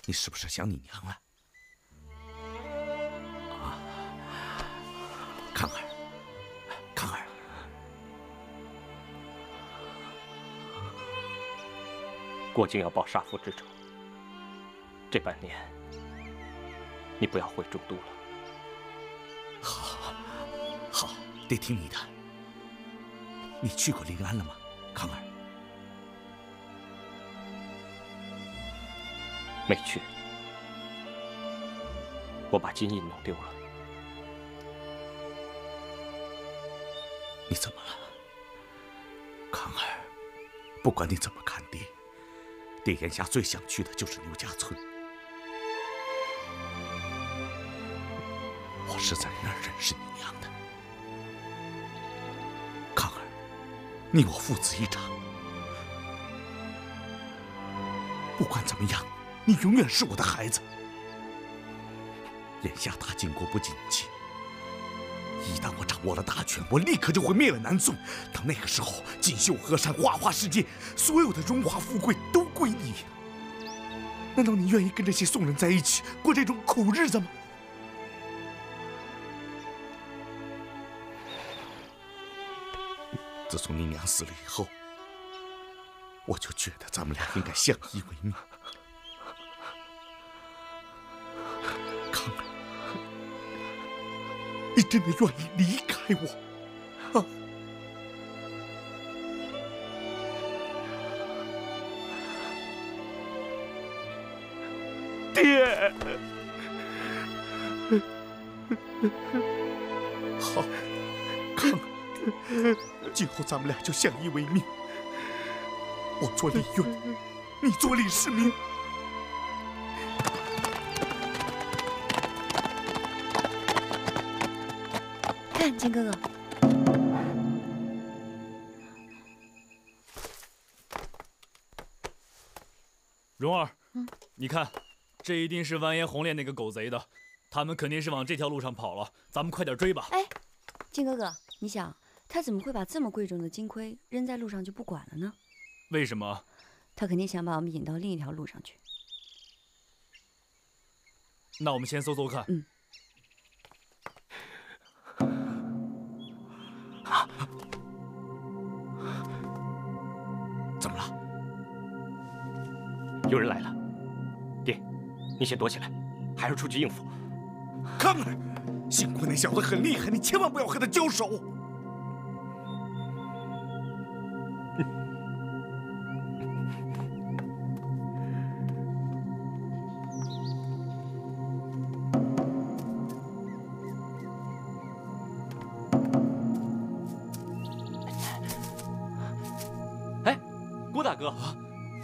你是不是想你娘了？啊，康儿，康儿，郭靖要报杀父之仇，这半年你不要回中都了。好，好，得听你的。你去过临安了吗，康儿？没去，我把金印弄丢了。你怎么了，康儿？不管你怎么看爹，爹眼下最想去的就是牛家村。我是在那儿认识你娘的，康儿，你我父子一场，不管怎么样，你永远是我的孩子。眼下大晋国不景气，一旦我掌握了大权，我立刻就会灭了南宋。到那个时候，锦绣河山、花花世界，所有的荣华富贵都归你。难道你愿意跟这些宋人在一起过这种苦日子吗？自从你娘死了以后，我就觉得咱们俩应该相依为命。康儿，你真的愿意离开我啊？爹，好，康儿，今后咱们俩就相依为命。我做李渊，你做李世民。看，金哥哥，蓉儿，你看，这一定是完颜洪烈那个狗贼的，他们肯定是往这条路上跑了，咱们快点追吧。哎，金哥哥，你想，他怎么会把这么贵重的金盔扔在路上就不管了呢？为什么？他肯定想把我们引到另一条路上去。那我们先搜搜看。怎么了？有人来了，爹，你先躲起来，孩儿出去应付。康儿，幸亏那小子很厉害，你千万不要和他交手。哎，郭大哥，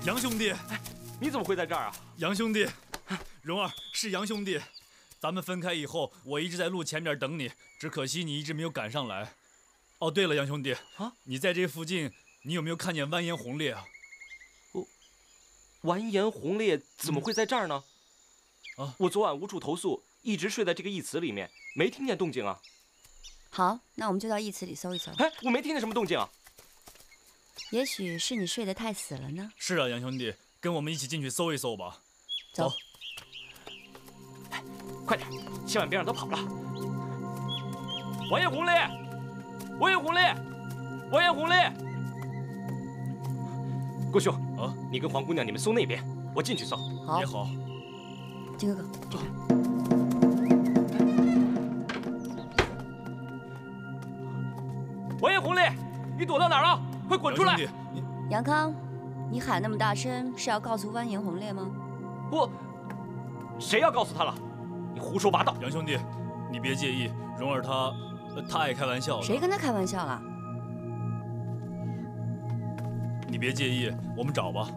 杨兄弟，你怎么会在这儿啊？杨兄弟，蓉儿是杨兄弟，咱们分开以后，我一直在路前面等你，只可惜你一直没有赶上来。哦，对了，杨兄弟啊，你在这附近，你有没有看见完颜洪烈啊？完颜洪烈怎么会在这儿呢？我昨晚无处投宿，一直睡在这个义祠里面，没听见动静啊。好，那我们就到义祠里搜一搜。哎，我没听见什么动静啊。也许是你睡得太死了呢。是啊，杨兄弟，跟我们一起进去搜一搜吧。走。哎，快点，千万别让他跑了。完颜洪烈，完颜洪烈，完颜洪烈。郭兄，你跟黄姑娘你们搜那边，我进去搜。好，也好。金哥哥，这边。完颜洪烈，你躲到哪儿了？快滚出来！杨康，你喊那么大声，是要告诉完颜洪烈吗？谁要告诉他了？你胡说八道！杨兄弟，你别介意，蓉儿她爱开玩笑的。谁跟他开玩笑了？你别介意，我们找吧。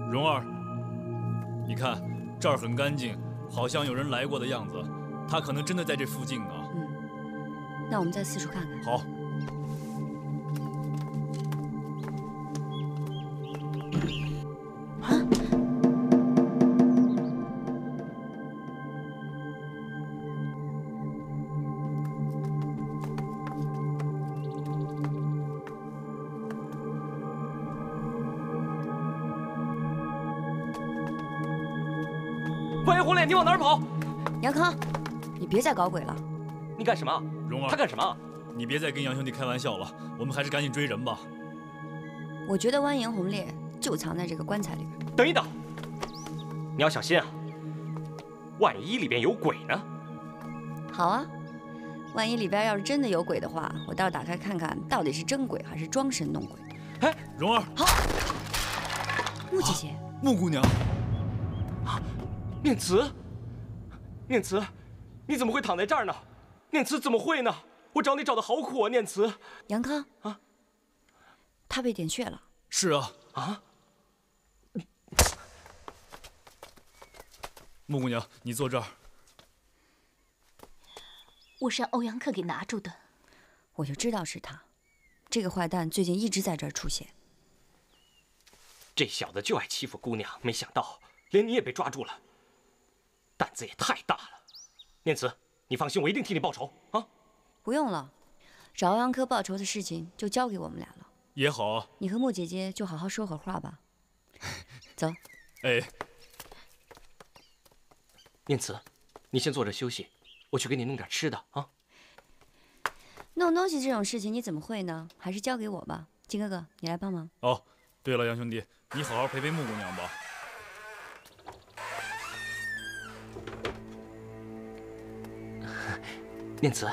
蓉儿，你看这儿很干净，好像有人来过的样子，他可能真的在这附近呢。那我们再四处看看。好。王爷红烈，你往哪儿跑？杨康，你别再搞鬼了。你干什么？蓉儿，他干什么？你别再跟杨兄弟开玩笑了，我们还是赶紧追人吧。我觉得完颜洪烈就藏在这个棺材里边。等一等，你要小心啊！万一里边有鬼呢？好啊，万一里边要是真的有鬼的话，我倒打开看看到底是真鬼还是装神弄鬼。哎，蓉儿，好，穆姐姐，穆姑娘，念慈，念慈，你怎么会躺在这儿呢？念慈怎么会呢？我找你找的好苦啊，念慈。杨康啊，他被点穴了。是啊，啊，穆姑娘，你坐这儿。我是让欧阳克给拿住的。我就知道是他，这个坏蛋最近一直在这儿出现。这小子就爱欺负姑娘，没想到连你也被抓住了，胆子也太大了。念慈，你放心，我一定替你报仇啊！不用了，找欧阳科报仇的事情就交给我们俩了。也好啊。你和穆姐姐就好好说会话吧。走。哎，念慈，你先坐着休息，我去给你弄点吃的啊。弄东西这种事情你怎么会呢？还是交给我吧。金哥哥，你来帮忙。哦，对了，杨兄弟，你好好陪陪穆姑娘吧。念慈，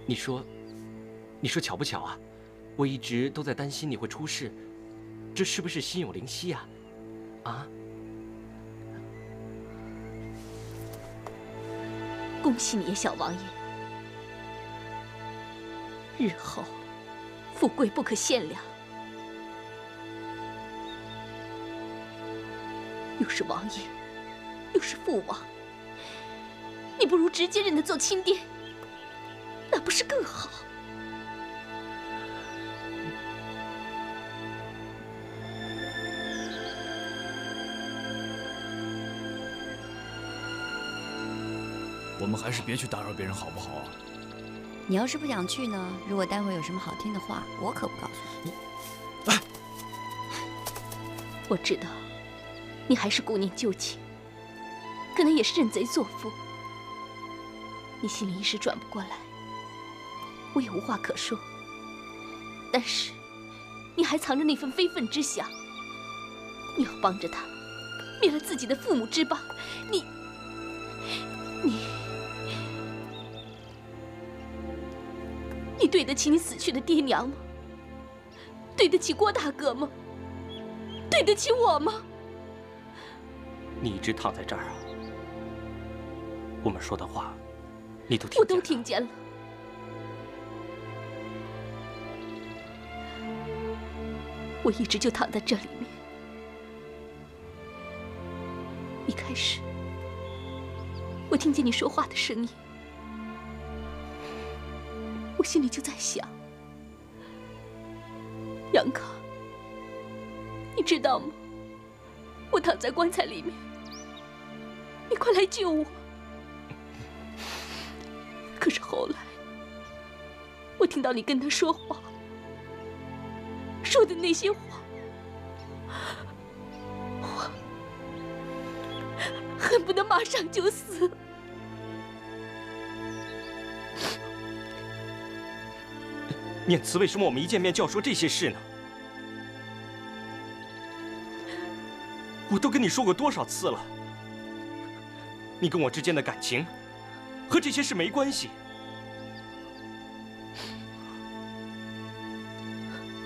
你说巧不巧啊？我一直都在担心你会出事，这是不是心有灵犀呀？啊？恭喜你，小王爷！日后富贵不可限量，又是王爷，又是父王，你不如直接认他做亲爹，那不是更好？我们还是别去打扰别人，好不好啊？你要是不想去呢，如果待会有什么好听的话，我可不告诉你。我知道，你还是顾念旧情，可能也是认贼作父，你心里一时转不过来，我也无话可说。但是，你还藏着那份非分之想，你要帮着他，灭了自己的父母之邦，你对得起你死去的爹娘吗？对得起郭大哥吗？对得起我吗？你一直躺在这儿啊，我们说的话，你都听见了。我都听见了。我一直就躺在这里面。一开始，我听见你说话的声音，我心里就在想，杨康，你知道吗？我躺在棺材里面，你快来救我！可是后来，我听到你跟他说话，说的那些话，我恨不得马上就死。念慈，为什么我们一见面就要说这些事呢？我都跟你说过多少次了，你跟我之间的感情和这些事没关系。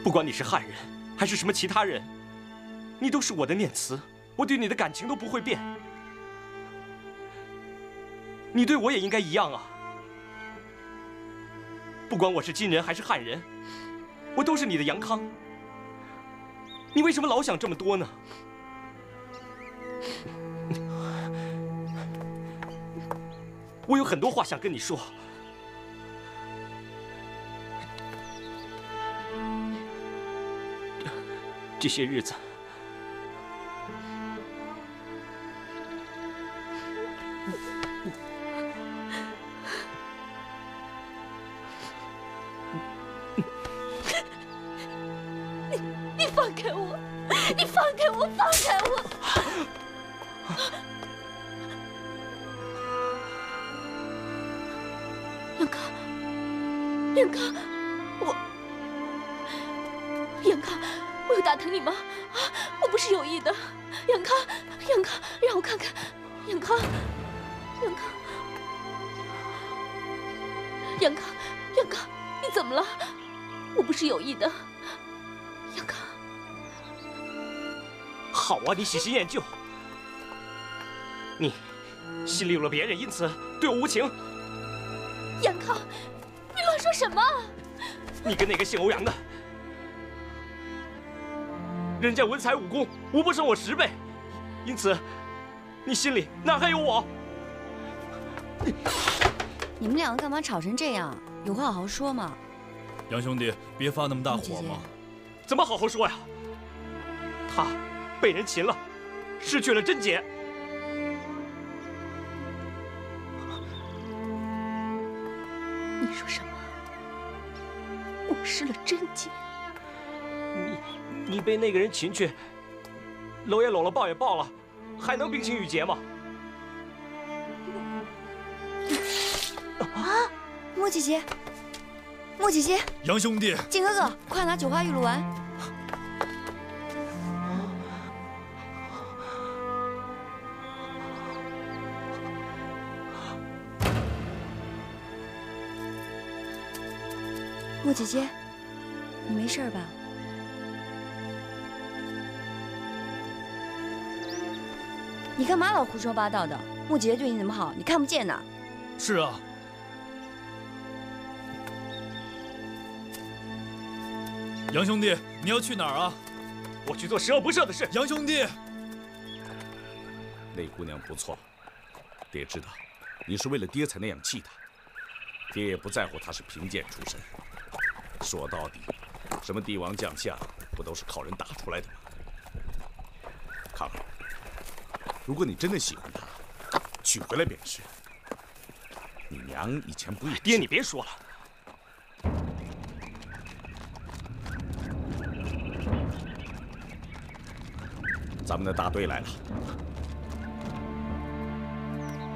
不管你是汉人还是什么其他人，你都是我的念慈，我对你的感情都不会变。你对我也应该一样啊！不管我是金人还是汉人，我都是你的杨康。你为什么老想这么多呢？我有很多话想跟你说。这些日子，你放开我！你放开我！放开我！杨康，杨康，我有打疼你吗？啊，我不是有意的。杨康，杨康，让我看看。杨康，杨康，杨康，杨康，你怎么了？我不是有意的。杨康，好啊，你喜新厌旧，你心里有了别人，因此对我无情。杨康，你乱说什么？你跟那个姓欧阳的，人家文才武功无不胜我10倍，因此你心里哪还有我？你们两个干嘛吵成这样？有话好好说嘛。杨兄弟，别发那么大火嘛。怎么好好说呀？他被人擒了，失去了贞洁。你说什么？我失了贞洁？你被那个人擒去，搂也搂了，抱也抱了，还能冰清玉洁吗？啊，莫姐姐，莫姐姐，杨兄弟，靖哥哥，快拿九花玉露丸。莫姐姐，你没事吧？你干嘛老胡说八道的？莫姐姐对你怎么好，你看不见呐？是啊。杨兄弟，你要去哪儿啊？我去做十恶不赦的事。杨兄弟，那姑娘不错，爹知道，你是为了爹才那样气她，爹也不在乎她是贫贱出身。说到底，什么帝王将相，不都是靠人打出来的吗？康儿，如果你真的喜欢她，娶回来便是。你娘以前不也……爹，你别说了。咱们的大队来了。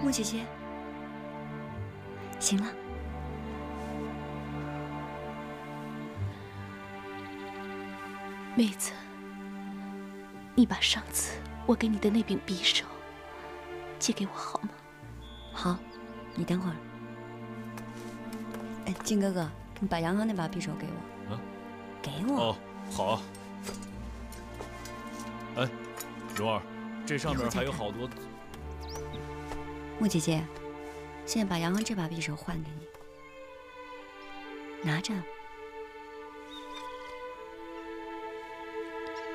莫姐姐，行了。妹子，你把上次我给你的那柄匕首借给我好吗？好，你等会儿。哎，靖哥哥，你把杨康那把匕首给我。啊？给我。哦，好啊。哎，蓉儿，这上面还有好多。莫姐姐，现在把杨康这把匕首换给你，拿着。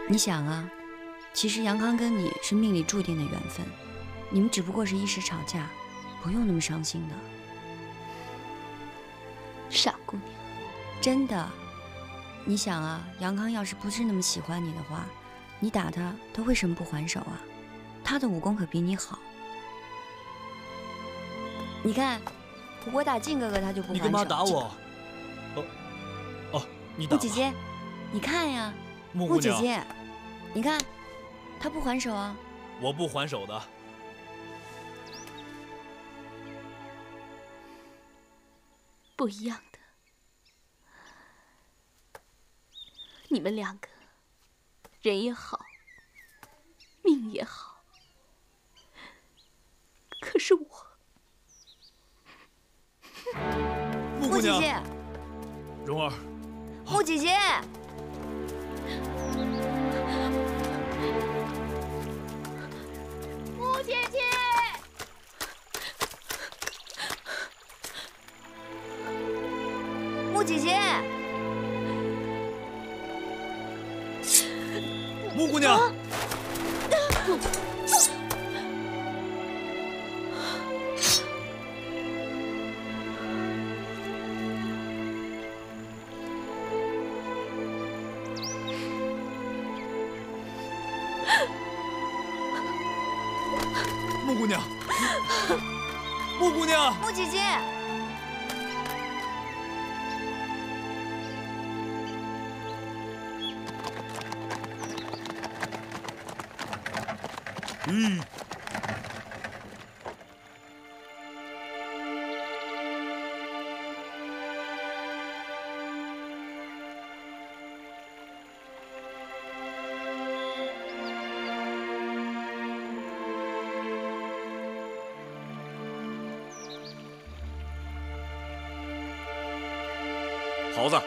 你想啊，其实杨康跟你是命里注定的缘分，你们只不过是一时吵架，不用那么伤心的。傻姑娘，真的。你想啊，杨康要是不是那么喜欢你的话，你打他为什么不还手啊？他的武功可比你好。你看，我打靖哥哥他就不还手。你干嘛打我？哦，你打。莫姐姐，你看呀。莫姐姐，你看，他不还手啊！我不还手的。不一样的。你们两个，人也好，命也好，可是我，莫姐姐，蓉儿，莫姐姐。穆姐姐，穆姐姐，穆姑娘，穆姑娘，穆姑娘，穆姐姐。袍子。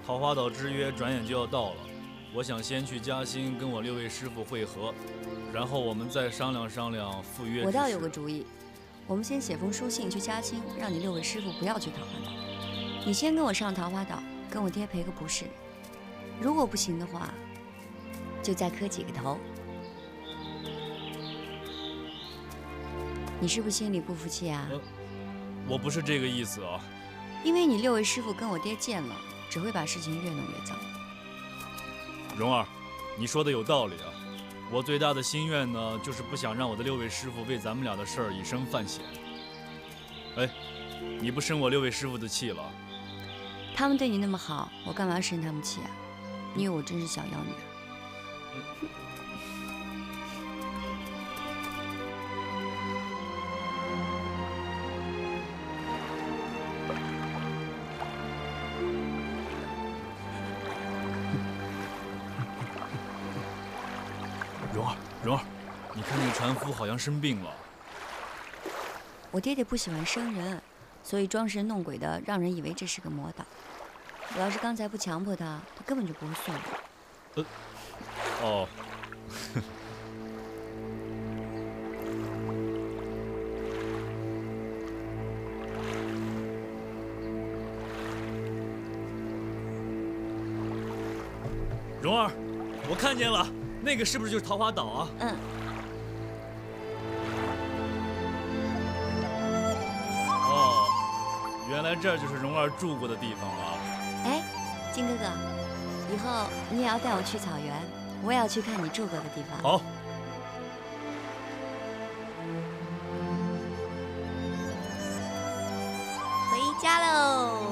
桃花岛之约转眼就要到了，我想先去嘉兴跟我6位师傅会合，然后我们再商量商量赴约。我倒有个主意，我们先写封书信去嘉兴，让你6位师傅不要去桃花岛。你先跟我上桃花岛，跟我爹赔个不是。如果不行的话，就再磕几个头。你是不是心里不服气啊？我不是这个意思啊。因为你6位师傅跟我爹见了，只会把事情越弄越糟。蓉儿，你说的有道理啊。我最大的心愿呢，就是不想让我的6位师傅为咱们俩的事儿以身犯险。哎，你不生我6位师傅的气了？他们对你那么好，我干嘛生他们气啊？你以为我真是小妖女啊？蓉儿，你看那个船夫好像生病了。我爹爹不喜欢生人，所以装神弄鬼的，让人以为这是个魔岛。我要是刚才不强迫他，他根本就不会送我。哦。蓉儿，我看见了。那个是不是就是桃花岛啊？嗯。哦，原来这就是蓉儿住过的地方啊。哎，金哥哥，以后你也要带我去草原，我也要去看你住过的地方。好。回家喽！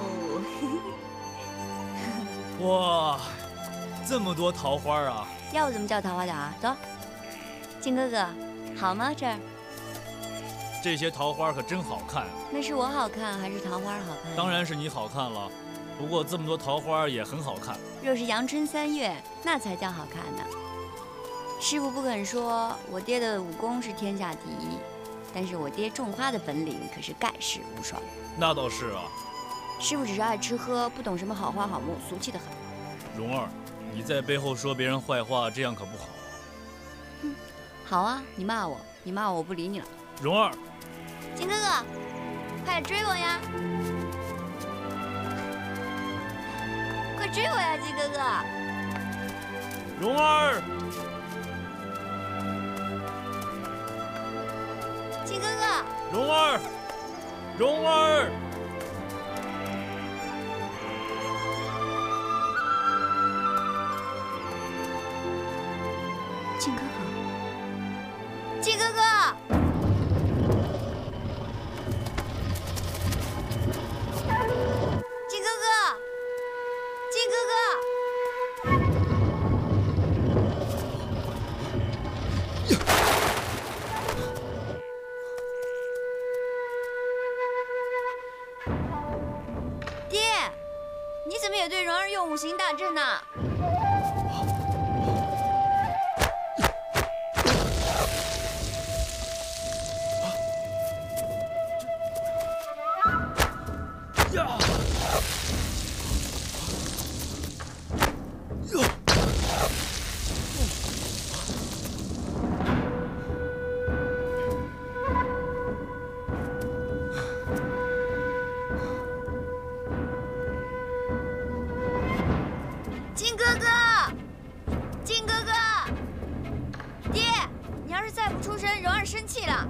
哇，这么多桃花啊！要不怎么叫桃花岛啊？走，金哥哥，好吗？这儿这些桃花可真好看。那是我好看还是桃花好看？当然是你好看了，不过这么多桃花也很好看。若是阳春3月，那才叫好看呢。师傅不肯说我爹的武功是天下第一，但是我爹种花的本领可是盖世无双。那倒是啊。师傅只是爱吃喝，不懂什么好花好木，俗气得很。蓉儿，你在背后说别人坏话，这样可不好。哼，好啊，你骂我，我不理你了。蓉儿，金哥哥，快点追我呀！快追我呀，金哥哥！蓉儿，金哥哥！蓉儿，蓉儿。靖哥哥，靖哥哥，靖哥哥，靖哥哥，爹，你怎么也对蓉儿用5行大阵呢？靖哥哥，靖哥哥，爹，你要是再不出声，蓉儿生气了。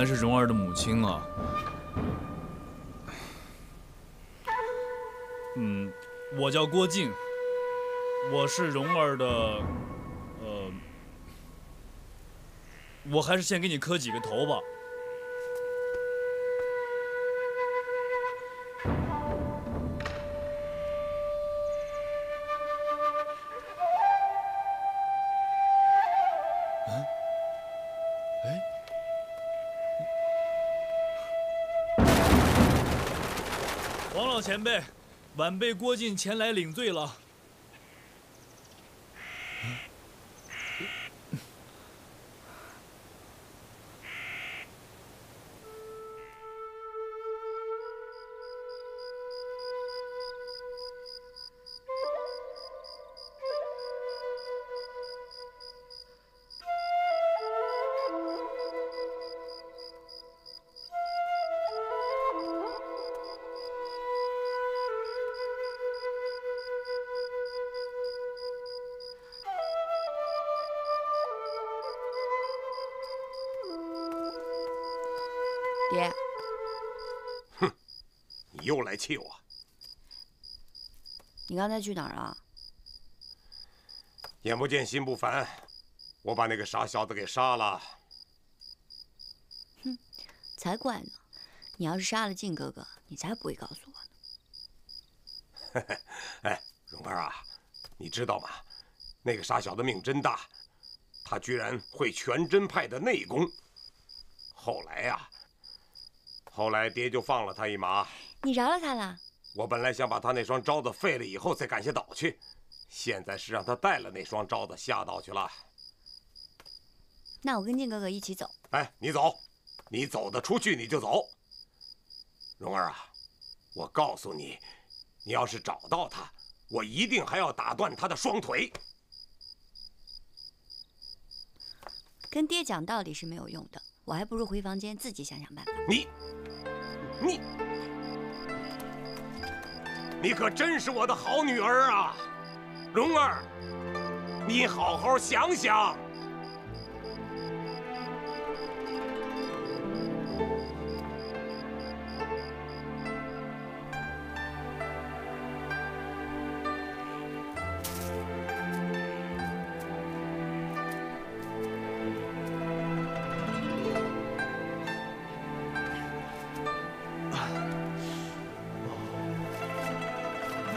来是蓉儿的母亲啊。我叫郭靖，我是蓉儿的，我还是先给你磕几个头吧。黄老前辈，晚辈郭靖前来领罪了。爹，你又来气我？你刚才去哪儿了？眼不见心不烦，我把那个傻小子给杀了。哼，才怪呢！你要是杀了靖哥哥，你才不会告诉我呢。哎，蓉儿啊，你知道吗？那个傻小子命真大，他居然会全真派的内功。后来爹就放了他一马。你饶了他了？我本来想把他那双招子废了以后再赶下岛去，现在是让他带了那双招子下岛去了。那我跟靖哥哥一起走。哎，你走，你走得出去你就走。蓉儿啊，我告诉你，你要是找到他，我一定还要打断他的双腿。跟爹讲道理是没有用的，我还不如回房间自己想想办法。你可真是我的好女儿啊，蓉儿，你好好想想。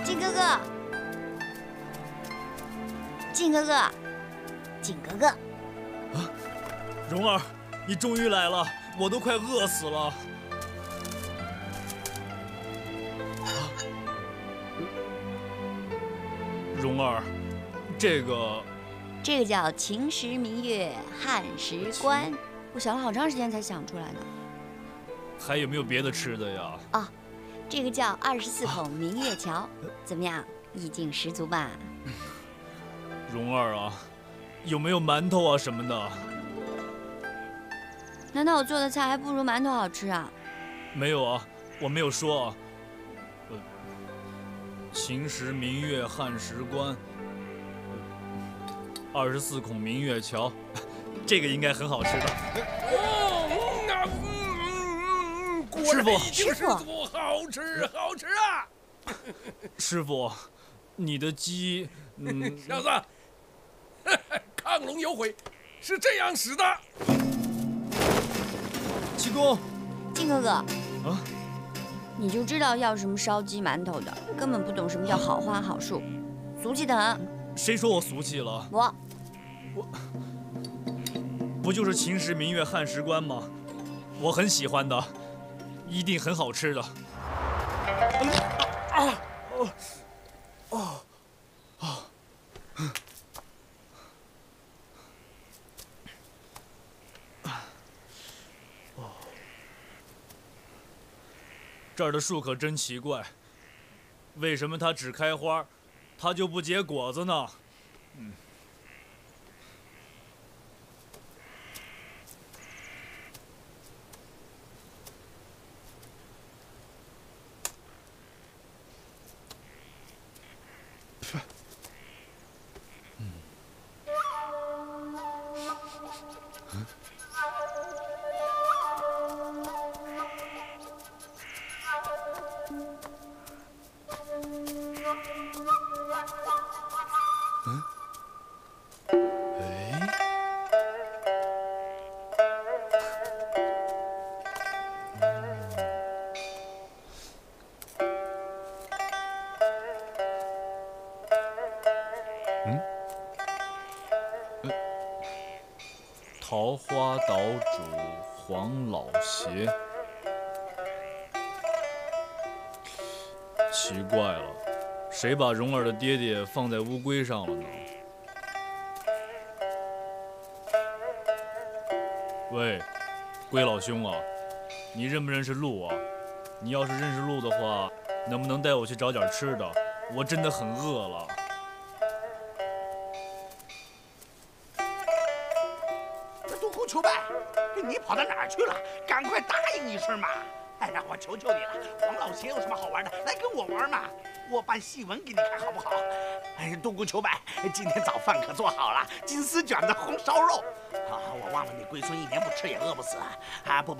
靖哥哥，靖哥哥，靖哥哥！啊，蓉儿，你终于来了，我都快饿死了。蓉儿，这个叫秦时明月汉时关，我想了好长时间才想出来呢。还有没有别的吃的呀？哦，这个叫24孔明月桥，怎么样？意境十足吧？蓉儿啊，有没有馒头啊什么的？难道我做的菜还不如馒头好吃啊？没有啊，我没有说啊。秦时明月汉时关，24孔明月桥，这个应该很好吃的。师傅，师傅，好吃，好吃啊！师傅，你的鸡，小子，亢龙有悔，是这样使的。济公，靖哥哥，啊，你就知道要什么烧鸡馒头的，根本不懂什么叫好花好树，俗气的很。谁说我俗气了？我不就是秦时明月汉时关吗？我很喜欢的，一定很好吃的。这儿的树可真奇怪，为什么它只开花，它就不结果子呢？桃花岛主黄老邪。奇怪了，谁把蓉儿的爹爹放在乌龟上了呢？喂，龟老兄啊，你认不认识路啊？你要是认识路的话，能不能带我去找点吃的？我真的很饿了。独孤求败，你跑到哪儿去了？赶快答应一声嘛！哎，让我求求你了，黄老邪有什么好玩的？来跟我玩嘛！我扮戏文给你看好不好？哎，独孤求败，今天早饭可做好了，金丝卷子、红烧肉。啊，我忘了你龟孙一年不吃也饿不死啊！啊，不，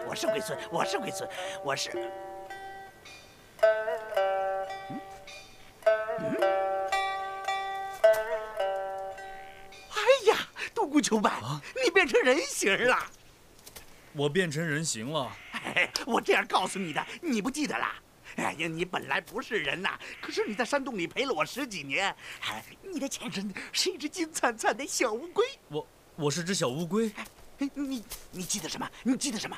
我是龟孙，我是龟孙，我是。哎呀，独孤求败，你变成人形了！我变成人形了。哎，我这样告诉你的，你不记得啦？哎呀，你本来不是人呐，可是你在山洞里陪了我10几年。哎，你的前身是一只金灿灿的小乌龟。我是只小乌龟。哎，你记得什么？你记得什么？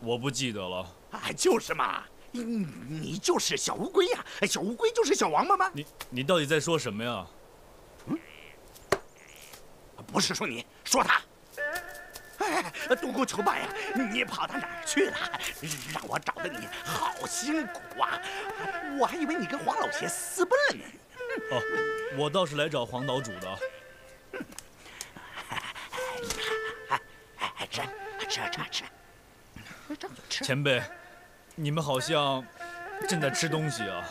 我不记得了。哎，就是嘛，你就是小乌龟呀！小乌龟就是小王八吗？你到底在说什么呀？不是说你，说他。哎，独孤求败呀，你跑到哪儿去了？让我找的你好辛苦啊！我还以为你跟黄老邪私奔了呢。哦，我倒是来找黄岛主的。吃。前辈，你们好像正在吃东西啊。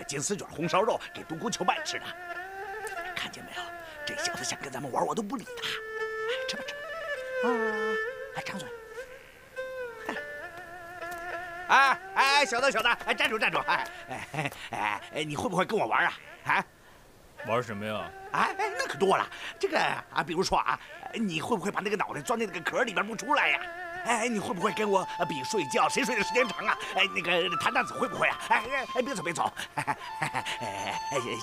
金丝卷、红烧肉给独孤求败吃的，看见没有？这小子想跟咱们玩，我都不理他。吃吧吃。啊，张嘴。哎，小子，哎，站住！哎，你会不会跟我玩啊？啊？玩什么呀？哎，那可多了。这个啊，比如说啊，你会不会把那个脑袋钻进那个壳里边不出来呀？哎，你会不会跟我比睡觉，谁睡的时间长啊？哎，那个弹弹子会不会啊？哎，别走。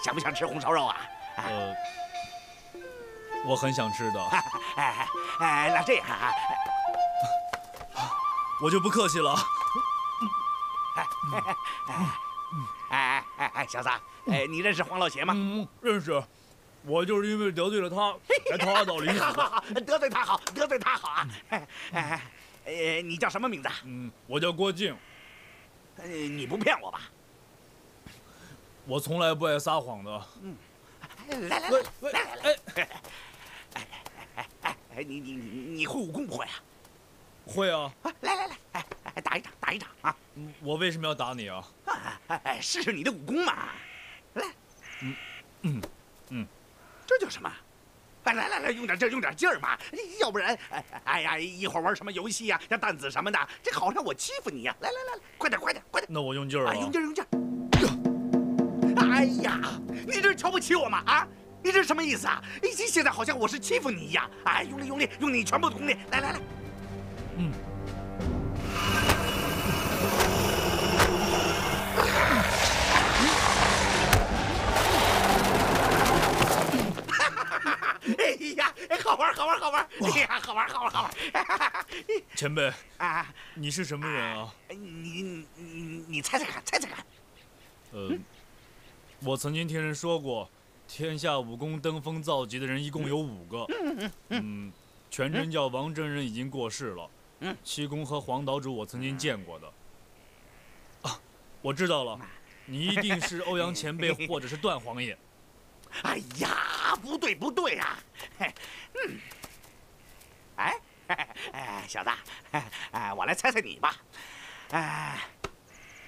想不想吃红烧肉啊？我很想吃的。那这样啊，我就不客气了。小子，你认识黄老邪吗？认识，我就是因为得罪了他，才桃花岛临死的。好，得罪他好啊！你叫什么名字？我叫郭靖。你不骗我吧？我从来不爱撒谎的。来，你会武功不会啊？会啊。来，打一场啊！我为什么要打你啊？试试你的武功嘛！来，这叫什么？来，用点劲儿嘛！要不然，哎呀，一会儿玩什么游戏呀，像弹子什么的，这好让我欺负你呀！来，快点！那我用劲儿啊！用劲儿！哎呀，你这是瞧不起我吗？啊，你这是什么意思啊？现在好像我是欺负你一样！哎，用力，用你全部的功力！来！哎呀，好玩！哎呀，好玩！前辈啊，你是什么人啊？你猜猜看。我曾经听人说过，天下武功登峰造极的人一共有5个。全真教王真人已经过世了。七公和黄岛主我曾经见过的。啊，我知道了，你一定是欧阳前辈或者是段王爷。哎呀，不对啊！小子，我来猜你吧。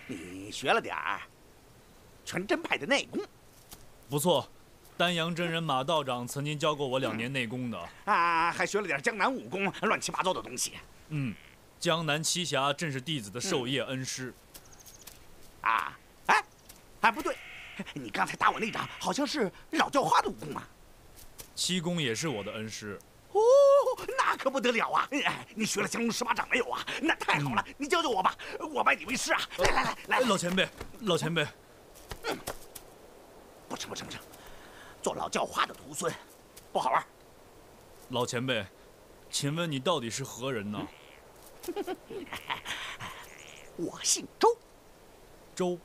你学了点儿全真派的内功。不错，丹阳真人马道长曾经教过我2年内功的。还学了点江南武功，乱七八糟的东西。江南七侠正是弟子的授业恩师。不对，你刚才打我那掌好像是老叫花的武功啊。七公也是我的恩师。哦，那可不得了啊！你学了降龙18掌没有啊？那太好了，你教教我吧，我拜你为师啊！来，老前辈。不成，做老叫花的徒孙，不好玩。老前辈，请问你到底是何人呢？我姓周。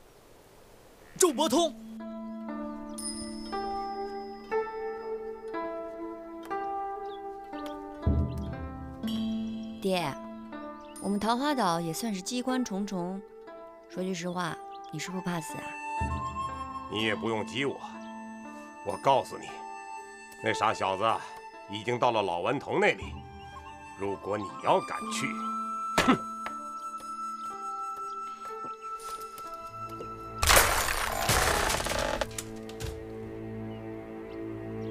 周伯通。爹，我们桃花岛也算是机关重重。说句实话，你是不怕死啊？你也不用急我，我告诉你，那傻小子已经到了老顽童那里。如果你要敢去，哼！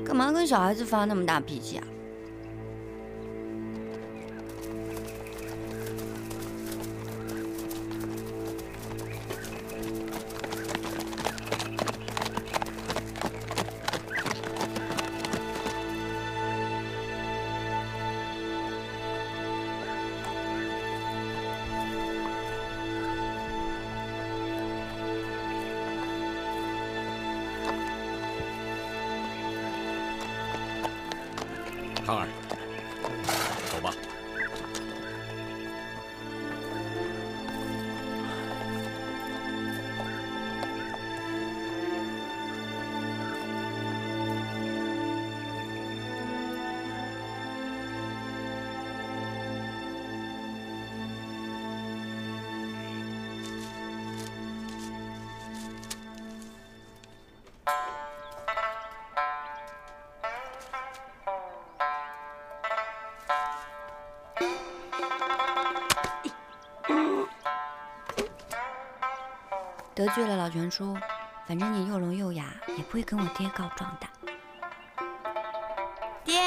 干嘛跟小孩子发那么大脾气啊？汤儿，走吧。得罪了老全叔，反正你又聋又哑，也不会跟我爹告状的。爹，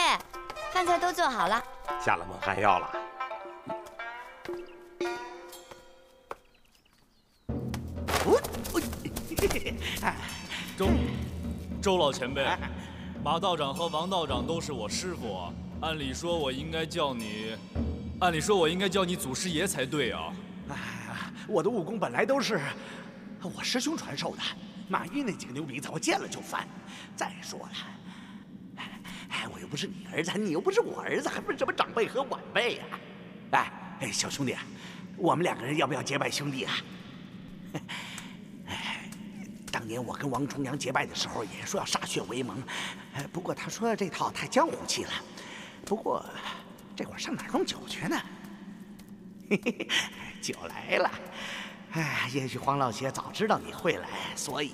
饭菜都做好了，下了猛汗药了。周老前辈，马道长和王道长都是我师傅啊，按理说我应该叫你祖师爷才对啊。我的武功本来都是我师兄传授的，马玉那几个牛鼻子我见了就烦。再说了，我又不是你儿子，你又不是我儿子，还分什么长辈和晚辈呀？小兄弟，我们两个人要不要结拜兄弟啊？当年我跟王重阳结拜的时候，也说要歃血为盟，不过他说这套太江湖气了。不过这会儿上哪儿弄酒去呢？酒来了。也许黄老邪早知道你会来，所以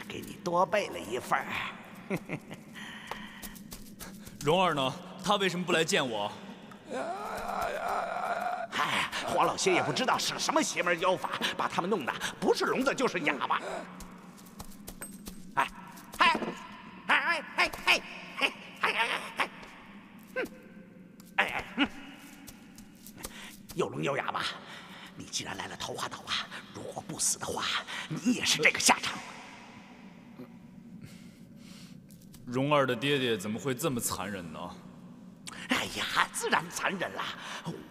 给你多备了一份儿。蓉儿呢？他为什么不来见我？黄老邪也不知道使了什么邪门妖法，把他们弄得不是聋子就是哑巴。有聋有哑巴。你既然来了桃花岛啊，如果不死的话，你也是这个下场。蓉儿的爹爹怎么会这么残忍呢？哎呀，自然残忍了。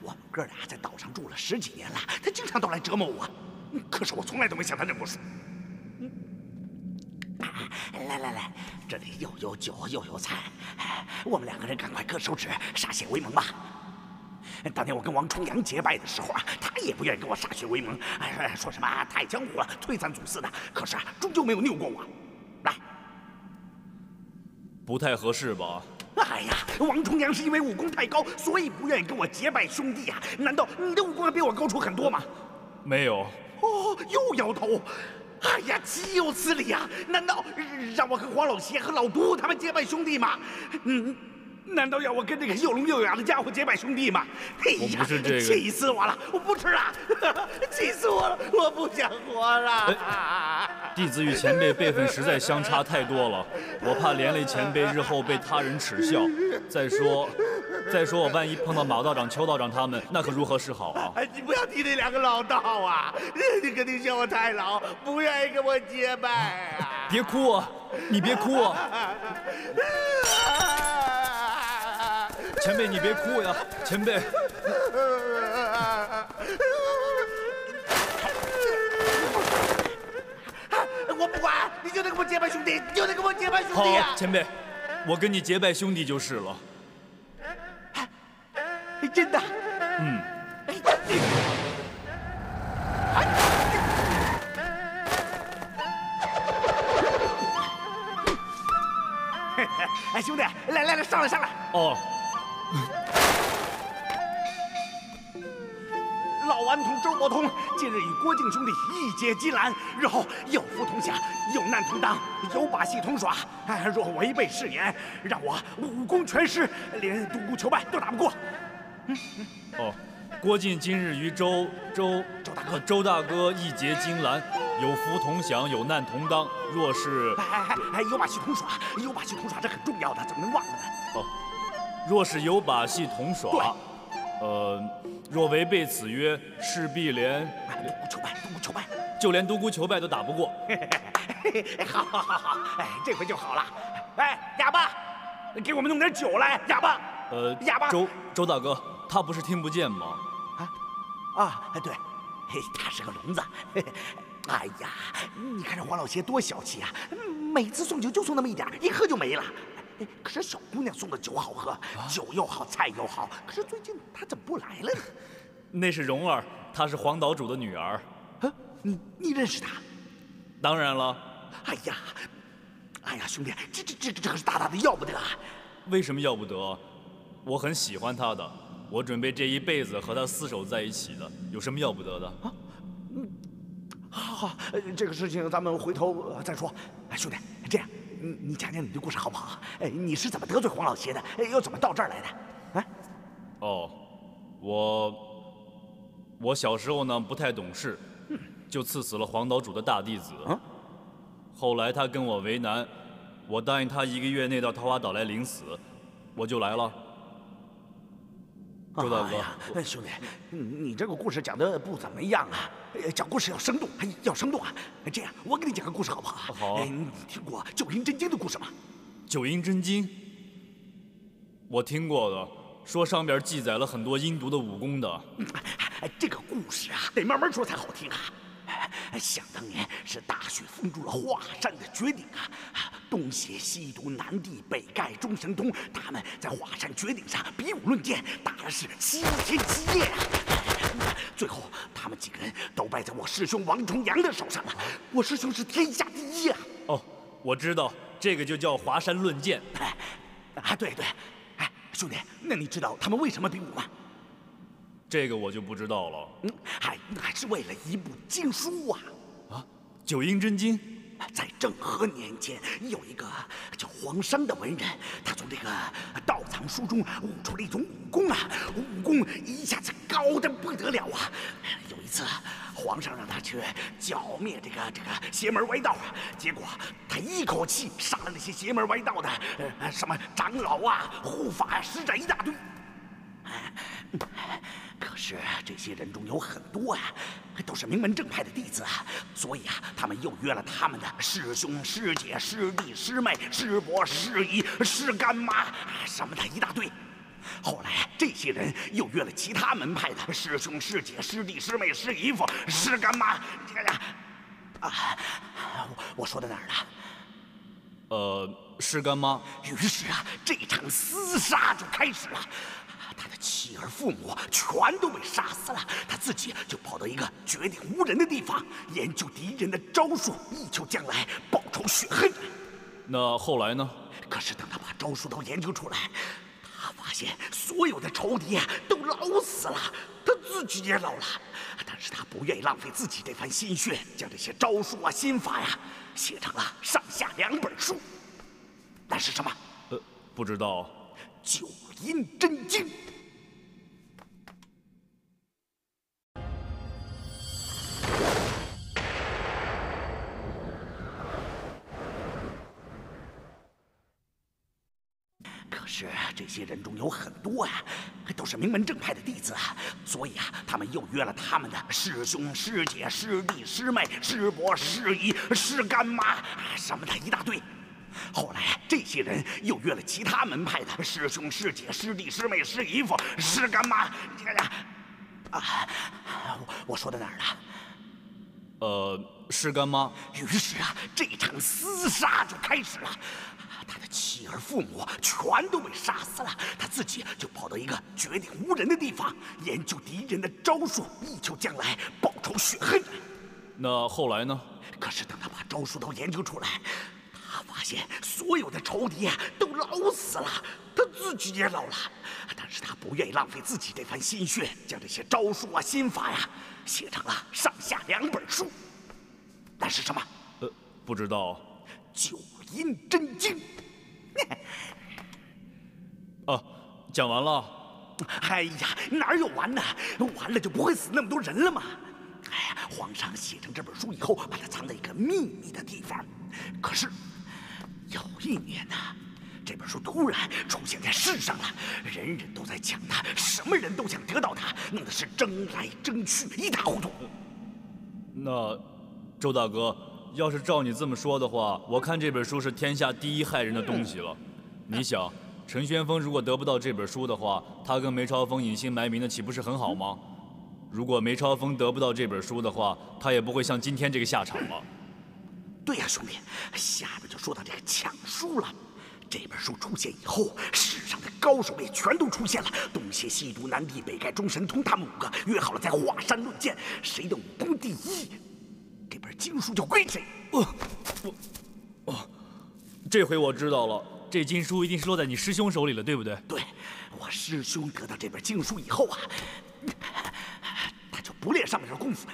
我们哥俩在岛上住了10几年了，他经常都来折磨我，可是我从来都没向他认过输。来，这里又有酒又有菜，我们两个人赶快各手指，歃血为盟吧。当年我跟王重阳结拜的时候他也不愿意跟我歃血为盟，说什么太江湖了，推三阻四的。可是终究没有拗过我。来，不太合适吧？哎呀，王重阳是因为武功太高，所以不愿意跟我结拜兄弟呀。难道你的武功还比我高出很多吗？没有。又摇头。哎呀，岂有此理呀！难道让我跟黄老邪和老杜他们结拜兄弟吗？难道要我跟这个又聋又哑的家伙结拜兄弟吗？哎呀，我不是这个，气死我了！我不吃了，气死我了！我不想活了。弟子与前辈辈分实在相差太多了，我怕连累前辈日后被他人耻笑。再说我万一碰到马道长、邱道长他们，那可如何是好啊？你不要提那2个老道啊！你肯定嫌我太老，不愿意跟我结拜啊！别哭啊！你别哭啊！前辈，你别哭呀！前辈，我不管，你就得跟我结拜兄弟，你就得跟我结拜兄弟啊！好，前辈，我跟你结拜兄弟就是了。真的？嗯。哎，兄弟，来，上来！哦。老顽童周伯通近日与郭靖兄弟义结金兰，日后有福同享，有难同当，有把戏同耍。若违背誓言，让我武功全失，连独孤求败都打不过。哦，郭靖今日与周大哥义结金兰，有福同享，有难同当。若是有把戏同耍，这很重要的，怎么能忘了呢？哦，若是有把戏同耍，若违背此约，势必连独孤求败，就连独孤求败都打不过。好，哎，这回就好了。哎，哑巴，给我们弄点酒来，哑巴。哑巴。周大哥，他不是听不见吗？对，他是个聋子。哎呀，你看这黄老邪多小气啊！每次送酒就送那么一点，一喝就没了。可是小姑娘送的酒好喝，酒又好，菜又好。可是最近她怎么不来了呢？那是蓉儿，她是黄岛主的女儿。你认识她？当然了。哎呀，兄弟，这可是大的要不得啊！为什么要不得？我很喜欢她的，我准备这一辈子和她厮守在一起的，有什么要不得的？好，这个事情咱们回头再说。兄弟，这样。你讲讲你的故事好不好？你是怎么得罪黄老邪的？又怎么到这儿来的？我小时候呢不太懂事，就赐死了黄岛主的大弟子。后来他跟我为难，我答应他1个月内到桃花岛来领死，我就来了。周大哥，兄弟，你这个故事讲的不怎么样啊！讲故事要生动，要生动啊！这样，我给你讲个故事好不好？好。你听过《九阴真经》的故事吗？《九阴真经》，我听过的，说上边记载了很多阴毒的武功的。这个故事啊，得慢慢说才好听啊。想当年是大雪封住了华山的绝顶啊，东邪西毒南帝北丐中神通，他们在华山绝顶上比武论剑，打的是七天七夜啊。最后他们几个人都败在我师兄王重阳的手上了。我师兄是天下第一啊！我知道，这个就叫华山论剑。对，兄弟，那你知道他们为什么比武吗？这个我就不知道了。还是为了一部经书啊！《九阴真经》。在政和年间，有一个叫黄山的文人，他从这个道藏书中悟出了一种武功啊，武功一下子高得不得了啊！有一次，皇上让他去剿灭这个邪门歪道啊，结果他一口气杀了那些邪门歪道的什么长老啊、护法啊、使者一大堆。可是这些人中有很多都是名门正派的弟子啊，所以他们又约了他们的师兄、师姐、师弟、师妹、师伯、师姨、师干妈什么的一大堆。后来这些人又约了其他门派的师兄、师姐、师弟、师妹、师姨夫、师干妈。我说到哪儿了？师干妈。于是这场厮杀就开始了。他的妻儿父母全都被杀死了，他自己就跑到一个绝顶无人的地方，研究敌人的招数，以求将来报仇雪恨。那后来呢？可是等他把招数都研究出来，他发现所有的仇敌都老死了，他自己也老了。但是他不愿意浪费自己这番心血，将这些招数心法写成了上下2本书。那是什么？不知道。《九阴真经》。可是这些人中有很多都是名门正派的弟子啊，所以他们又约了他们的师兄、师姐、师弟、师妹、师伯、师姨、师干妈什么的一大堆。后来这些人又约了其他门派的师兄、师姐、师弟、师妹、师姨夫、师干妈。我说到哪儿了？师干妈。于是这场厮杀就开始了。他的妻儿父母全都被杀死了，他自己就跑到一个绝顶无人的地方，研究敌人的招数，以求将来报仇雪恨。那后来呢？可是等他把招数都研究出来，他发现所有的仇敌都老死了，他自己也老了。但是他不愿意浪费自己这番心血，将这些招数心法写成了上下2本书。那是什么？不知道。九阴真经。讲完了。哎呀，哪有完呢？完了就不会死那么多人了吗？哎呀，皇上写成这本书以后，把它藏在一个秘密的地方。可是有一年呢，这本书突然出现在世上了，人人都在抢它，什么人都想得到它，弄得是争来争去，一塌糊涂。那周大哥，要是照你这么说的话，我看这本书是天下第一害人的东西了。你想，陈玄风如果得不到这本书的话，他跟梅超风隐姓埋名的，岂不是很好吗？如果梅超风得不到这本书的话，他也不会像今天这个下场了。对呀，兄弟，下边就说到这个抢书了。这本书出现以后，世上的高手也全都出现了，东邪西毒南帝北丐中神通，他们5个约好了在华山论剑，谁的武功第一，这本经书就归谁。这回我知道了，这经书一定是落在你师兄手里了，对不对？对，我师兄得到这本经书以后他就不练上面的功夫了。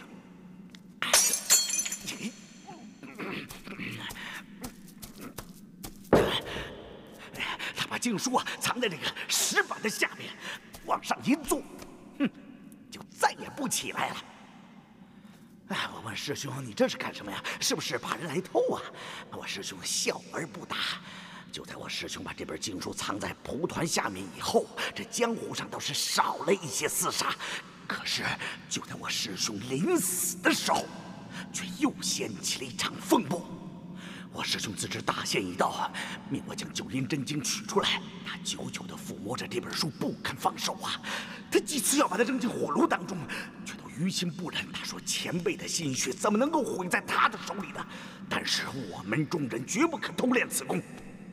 他把经书藏在这个石板的下面，往上一坐，就再也不起来了。我问师兄，你这是干什么呀？是不是怕人来偷啊？我师兄笑而不答。就在我师兄把这本经书藏在蒲团下面以后，这江湖上倒是少了一些厮杀。可是就在我师兄临死的时候，却又掀起了一场风波。我师兄自知大限已到，命我将九阴真经取出来。他久久地抚摸着这本书，不肯放手他几次要把它扔进火炉当中，却都于心不忍。他说：“前辈的心血怎么能够毁在他的手里呢？但是我们众人绝不可偷练此功，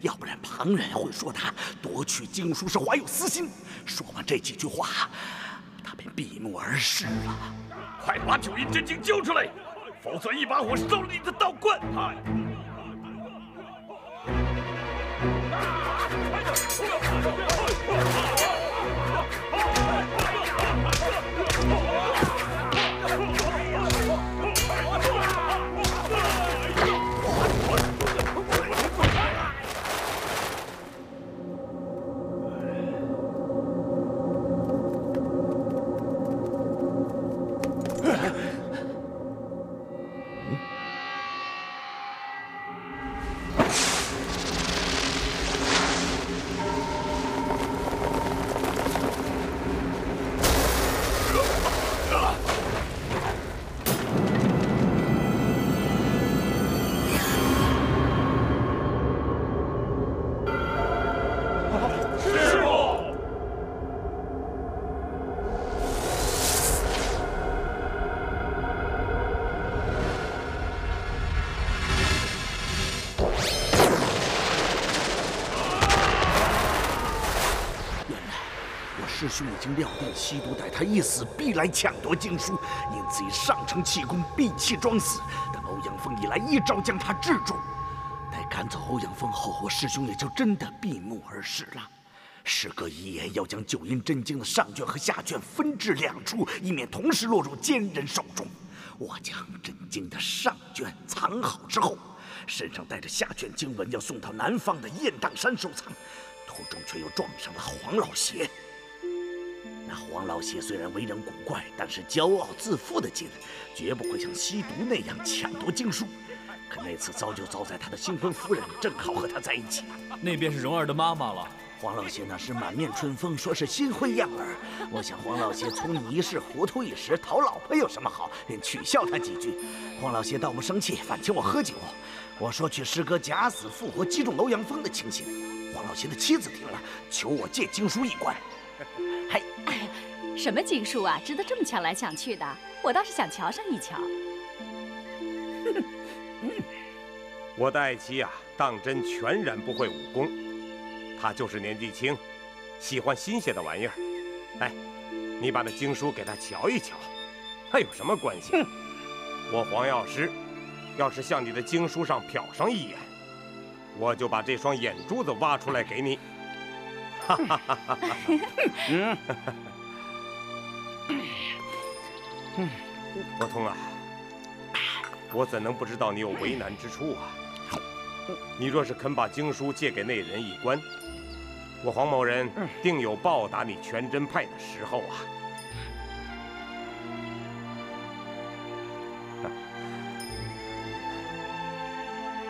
要不然旁人会说他夺取经书是怀有私心。”说完这几句话，他便闭目而逝了。快把九阴真经交出来，否则一把火烧了你的道观！师兄已经料定西毒待他一死必来抢夺经书，因此以上乘气功闭气装死，等欧阳锋一来，一招将他制住。待赶走欧阳锋后，我师兄也就真的闭目而逝了。师哥遗言要将九阴真经的上卷和下卷分至2处，以免同时落入奸人手中。我将真经的上卷藏好之后，身上带着下卷经文，要送到南方的雁荡山收藏。途中却又撞上了黄老邪。那黄老邪虽然为人古怪，但是骄傲自负的紧，绝不会像吸毒那样抢夺经书。可那次糟就糟在他的新婚夫人正好和他在一起。那便是蓉儿的妈妈了。黄老邪那时满面春风，说是新婚燕尔。我想黄老邪聪明一世，糊涂一时，讨老婆有什么好？便取笑他几句。黄老邪倒不生气，反请我喝酒。我说去师哥假死复活击中欧阳锋的情形。黄老邪的妻子听了，求我借经书一观。哎呀，什么经书啊，值得这么抢来抢去的？我倒是想瞧上一瞧。我的爱妻呀，当真全然不会武功，她就是年纪轻，喜欢新鲜的玩意儿。哎，你把那经书给她瞧一瞧，她有什么关系？我黄药师，要是向你的经书上瞟上一眼，我就把这双眼珠子挖出来给你。哈哈哈哈哈！伯通啊，我怎能不知道你有为难之处啊？你若是肯把经书借给那人一观，我黄某人定有报答你全真派的时候啊！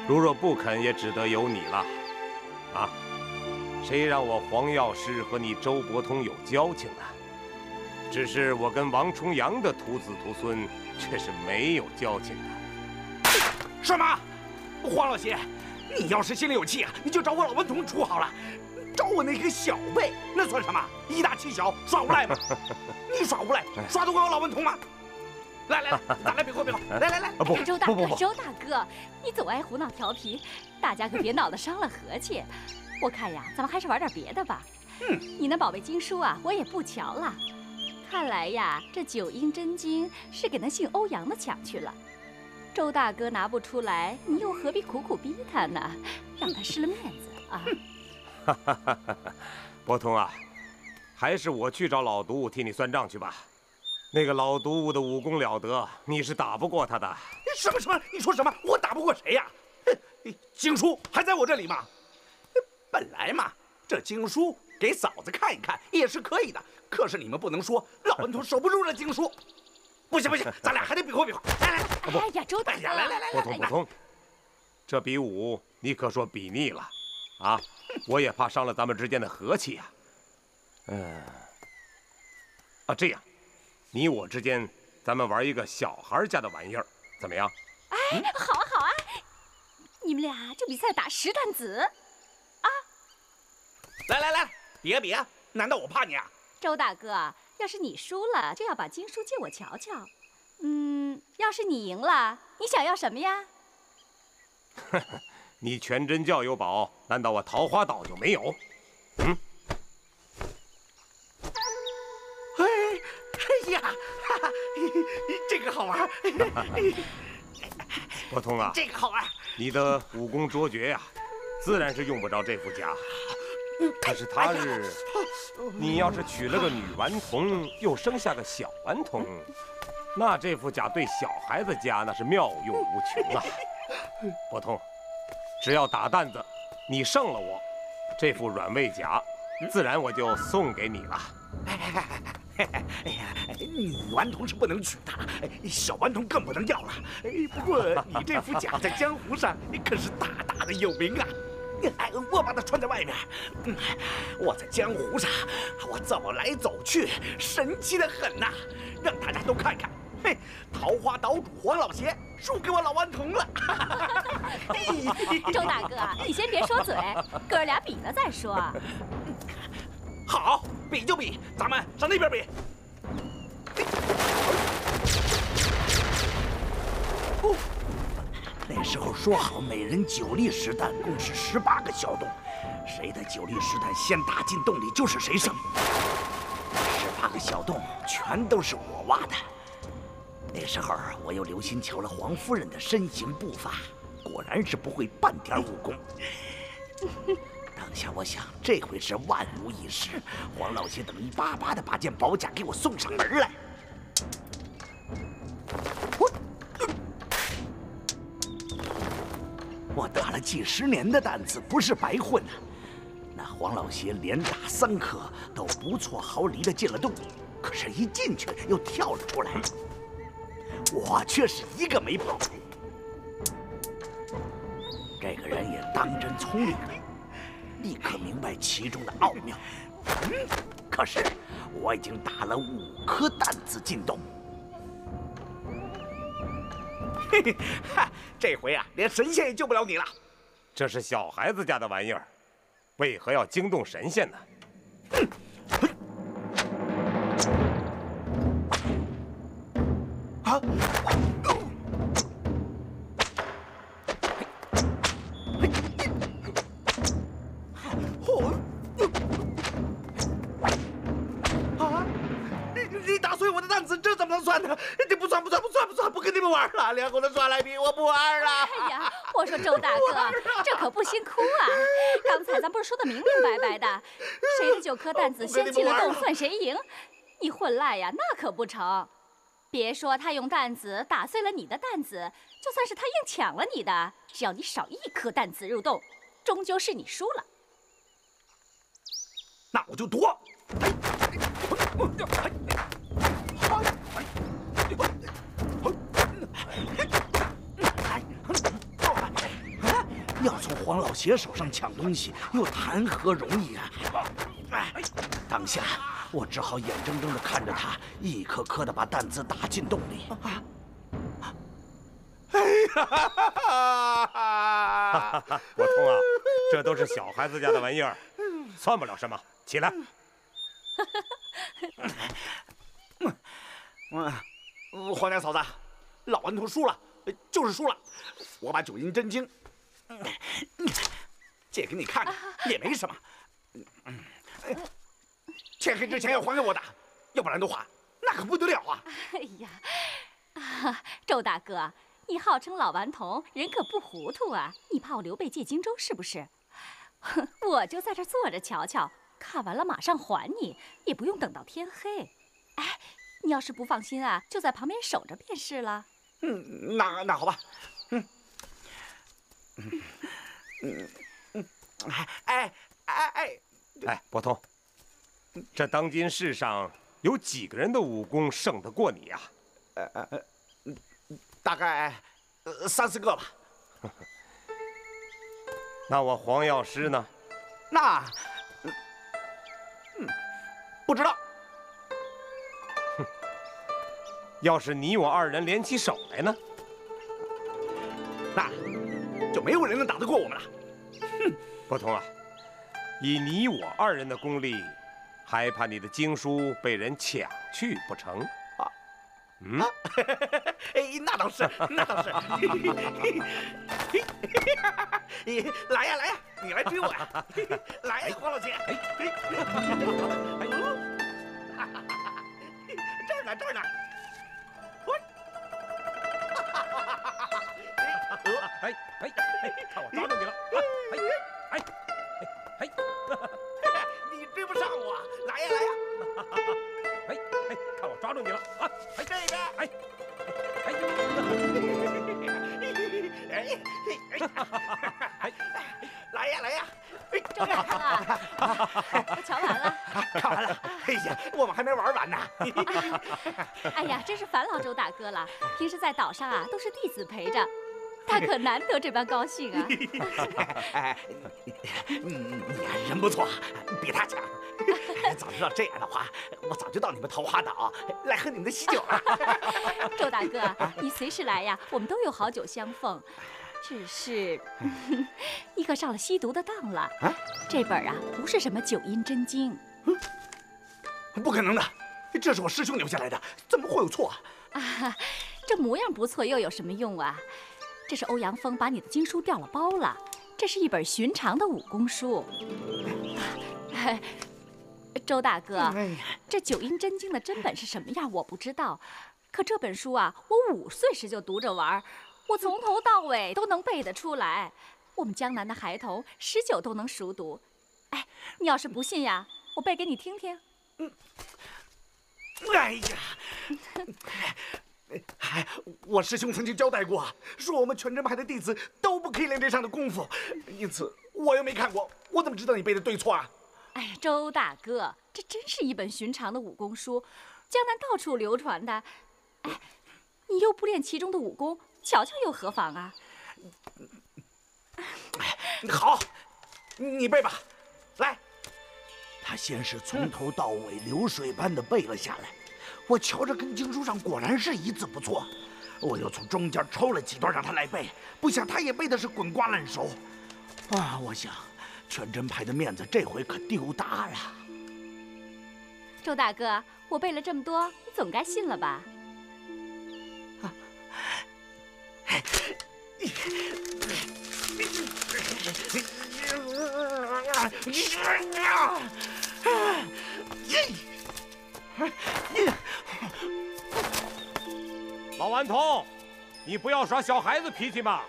如若不肯，也只得由你了。啊，谁让我黄药师和你周伯通有交情呢？只是我跟王重阳的徒子徒孙却是没有交情的。什么？黄老邪，你要是心里有气啊，你就找我老顽童处好了。找我那个小辈，那算什么？以大欺小，耍无赖吗？你耍无赖，耍得过我老顽童吗？来，咱来比划比划。来，不，周大哥，周大哥，你总爱胡闹调皮，大家可别闹得伤了和气。我看呀，咱们还是玩点别的吧。你那宝贝经书啊，我也不瞧了。看来呀，这九阴真经是给那姓欧阳的抢去了。周大哥拿不出来，你又何必苦苦逼他呢？让他失了面子啊！伯通啊，还是我去找老毒替你算账去吧。那个老毒的武功了得，你是打不过他的。什么？你说什么？我打不过谁呀？经书还在我这里吗？本来嘛，这经书给嫂子看一看也是可以的。可是你们不能说老顽童守不住这经书。不行，咱俩还得比划比划。来，哎呀，周大哥，来，伯通，这比武你可说比腻了啊！我也怕伤了咱们之间的和气呀。这样，你我之间，咱们玩一个小孩家的玩意儿，怎么样？哎，好啊！你们俩就比赛打石弹子啊！来，比啊！难道我怕你啊？周大哥，要是你输了，就要把经书借我瞧瞧。要是你赢了，你想要什么呀？你全真教有宝，难道我桃花岛就没有？哎呀，这个好玩。伯通啊，这个好玩。你的武功卓绝呀，自然是用不着这副甲。可是他日，你要是娶了个女顽童，又生下个小顽童，那这副甲对小孩子家那是妙用无穷啊！伯通，只要打担子，你胜了我，这副软猬甲，自然我就送给你了。哎呀，女顽童是不能娶的，小顽童更不能要了。不过你这副甲在江湖上可是大大的有名啊！我把它穿在外面，我在江湖上，我走来走去，神气的很呐，让大家都看看。桃花岛主黄老邪输给我老顽童了。周大哥，你先别说嘴，哥俩比了再说。好，比就比，咱们上那边比。那时候说好，每人9粒石弹，共是18个小洞，谁的9粒石弹先打进洞里，就是谁胜。18个小洞全都是我挖的。那时候我又留心瞧了黄夫人的身形步伐，果然是不会半点武功。当下我想，这回是万无一失，黄老邪等于巴巴的把件宝甲给我送上门来。我打了几10年的担子，不是白混呐。那黄老邪连打3颗都不错毫厘的进了洞，可是一进去又跳了出来，我却是一个没跑。这个人也当真聪明了，立刻明白其中的奥妙。可是我已经打了5颗担子进洞。这回啊，连神仙也救不了你了。这是小孩子家的玩意儿，为何要惊动神仙呢？算，不跟你们玩了，两口子耍赖皮，我不玩了。哎呀，我说周大哥，这可不辛苦啊！刚才咱不是说的明明白白的，谁的9颗担子先进了洞算谁赢？你混赖呀，那可不成。别说他用担子打碎了你的担子，就算是他硬抢了你的，只要你少1颗担子入洞，终究是你输了。那我就夺。要从黄老邪手上抢东西，又谈何容易啊！当下我只好眼睁睁地看着他一颗颗地把担子打进洞里。哎呀！伯通啊，这都是小孩子家的玩意儿，算不了什么。起来。黄家嫂子，老顽童输了，就是输了。我把9阴真经借给你看看，也没什么。天黑之前要还给我的，要不然的话，那可不得了啊！哎呀，周大哥，你号称老顽童，人可不糊涂啊！你怕我刘备借荆州是不是？我就在这坐着瞧瞧，看完了马上还你，也不用等到天黑。哎，你要是不放心啊，就在旁边守着便是了。那好吧。哎，伯通，这当今世上有几个人的武功胜得过你呀？大概3、4个吧。那我黄药师呢？那，不知道。要是你我2人联起手来呢？那就没有人能打得过我们了。伯通啊，以你我2人的功力，还怕你的经书被人抢去不成？那倒是。来呀，你来追我呀！来呀，黄老邪！这儿呢！看我抓住你了！你追不上我！来呀！看我抓住你了！这边！来呀！周大哥，我瞧完了。看完了。哎呀，我们还没玩完呢。哎呀，真是烦劳周大哥了。平时在岛上啊，都是弟子陪着，他可难得这般高兴啊。你人不错，比他强。早知道这样的话，我早就到你们桃花岛来喝你们的喜酒了。周大哥，你随时来呀，我们都有好酒相奉。只是，你可上了吸毒的当了。这本啊，不是什么9阴真经。不可能的，这是我师兄留下来的，怎么会有错啊？这模样不错，又有什么用啊？这是欧阳锋把你的经书调了包了，这是一本寻常的武功书。周大哥，这9阴真经的真本是什么样我不知道，可这本书啊，我5岁时就读着玩，我从头到尾都能背得出来。我们江南的孩童19都能熟读。哎，你要是不信呀，我背给你听听。哎呀，我师兄曾经交代过，说我们全真派的弟子都不可以练这上的功夫，因此我又没看过，我怎么知道你背的对错啊？哎呀，周大哥，这真是一本寻常的武功书，江南到处流传的。哎，你又不练其中的武功，瞧瞧又何妨啊？好，你背吧，来。他先是从头到尾流水般的背了下来，我瞧着跟经书上果然是一字不错。我又从中间抽了几段让他来背，不想他也背的是滚瓜烂熟。啊，我想全真派的面子这回可丢大了。周大哥，我背了这么多，你总该信了吧？老顽童，你不要耍小孩子脾气嘛！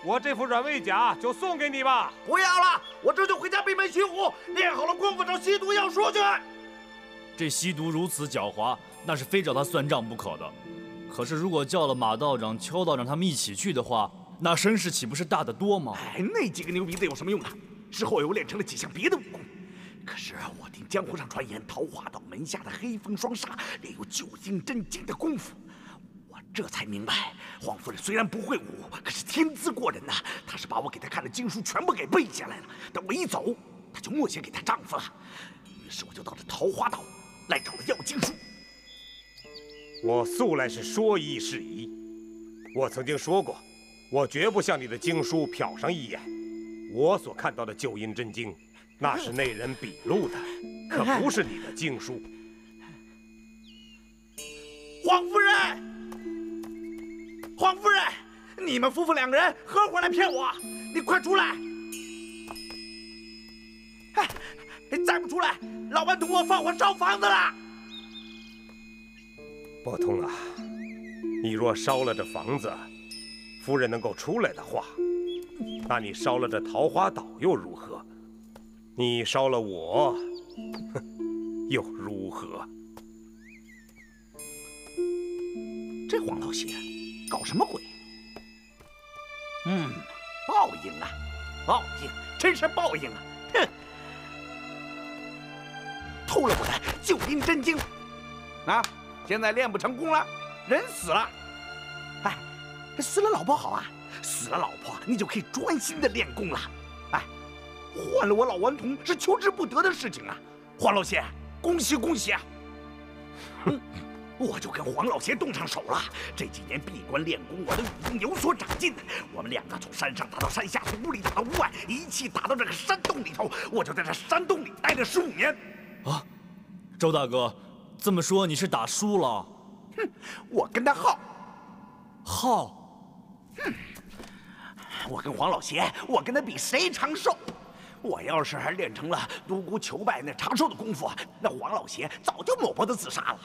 我这副软猬甲就送给你吧。不要了，我这就回家闭门寻虎，练好了功夫找吸毒药叔去。这吸毒如此狡猾，那是非找他算账不可的。可是如果叫了马道长、邱道长他们一起去的话，那声势岂不是大得多吗？哎，那几个牛鼻子有什么用啊？事后又练成了几项别的武功。可是我听江湖上传言，桃花岛门下的黑风双煞练有9阴真经的功夫。我这才明白，黄夫人虽然不会武，可是天资过人呐。她是把我给她看的经书全部给背下来了。等我一走，她就默写给她丈夫了。于是我就到这桃花岛来找了要经书。我素来是说一是一，我曾经说过，我绝不向你的经书瞟上一眼。我所看到的9阴真经，那是那人笔录的，可不是你的经书。黄夫人，黄夫人，你们夫妇2个人合伙来骗我，你快出来！哎，再不出来，老顽童我放火烧房子了！伯通啊，你若烧了这房子，夫人能够出来的话，那你烧了这桃花岛又如何？你烧了我，哼，又如何？这黄老邪搞什么鬼？报应啊，报应，真是报应啊！哼，偷了我的9阴真经，啊，现在练不成功了，人死了。哎，死了老婆好啊，死了老婆你就可以专心的练功了。哎，换了我老顽童是求之不得的事情啊！黄老邪，恭喜恭喜啊！我就跟黄老邪动上手了。这几年闭关练功，我的武功有所长进。我们2个从山上打到山下，从屋里打到屋外，一气打到这个山洞里头。我就在这山洞里待了15年。啊，周大哥，这么说你是打输了？哼，我跟他耗。我跟黄老邪，我跟他比谁长寿。我要是还练成了独孤求败那长寿的功夫，那黄老邪早就抹脖子自杀了。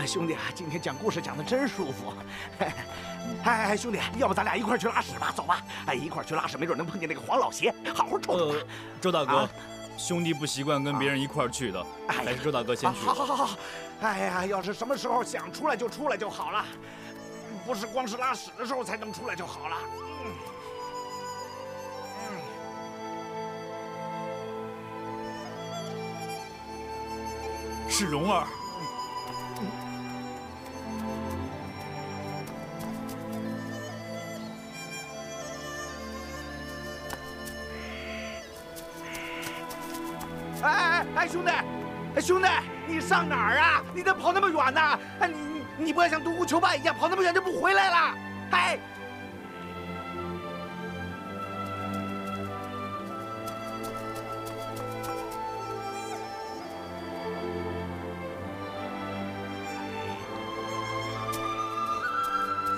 兄弟，今天讲故事讲得真舒服。哎，兄弟，要不咱俩一块去拉屎吧？走吧，哎，一块去拉屎，没准能碰见那个黄老邪，好好抽抽他。周大哥，兄弟不习惯跟别人一块去的，还是周大哥先去。好。哎呀，要是什么时候想出来就出来就好了，不是光是拉屎的时候才能出来就好了。是蓉儿。哎，兄弟，你上哪儿啊？你得跑那么远呢？哎，你不要像独孤求败一样跑那么远就不回来了。哎，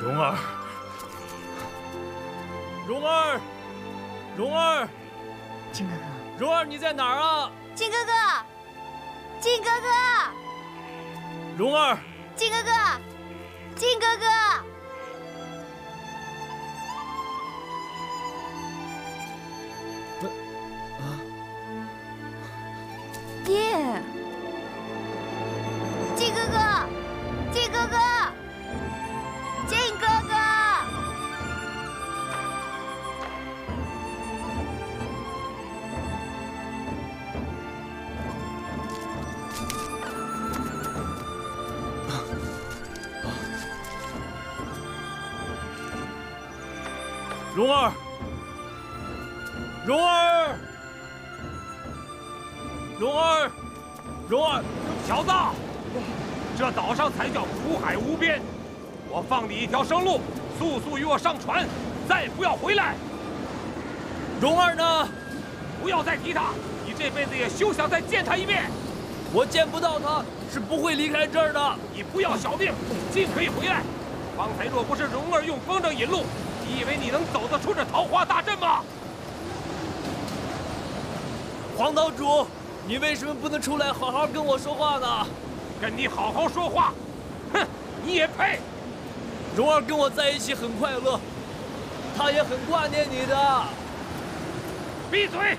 蓉儿，金哥哥，蓉儿，你在哪儿啊？金哥哥，金哥哥，蓉儿，金哥哥，金哥哥，爹，金哥哥，金哥哥，金哥哥。蓉儿，小子，这岛上才叫苦海无边。我放你一条生路，速速与我上船，再不要回来。蓉儿呢？不要再提他，你这辈子也休想再见他一面。我见不到他，是不会离开这儿的。你不要小命，尽可以回来。方才若不是蓉儿用风筝引路，你以为你能走得出这桃花大阵吗？黄岛主，你为什么不能出来好好跟我说话呢？跟你好好说话，哼，你也配？蓉儿跟我在一起很快乐，她也很挂念你的。闭嘴！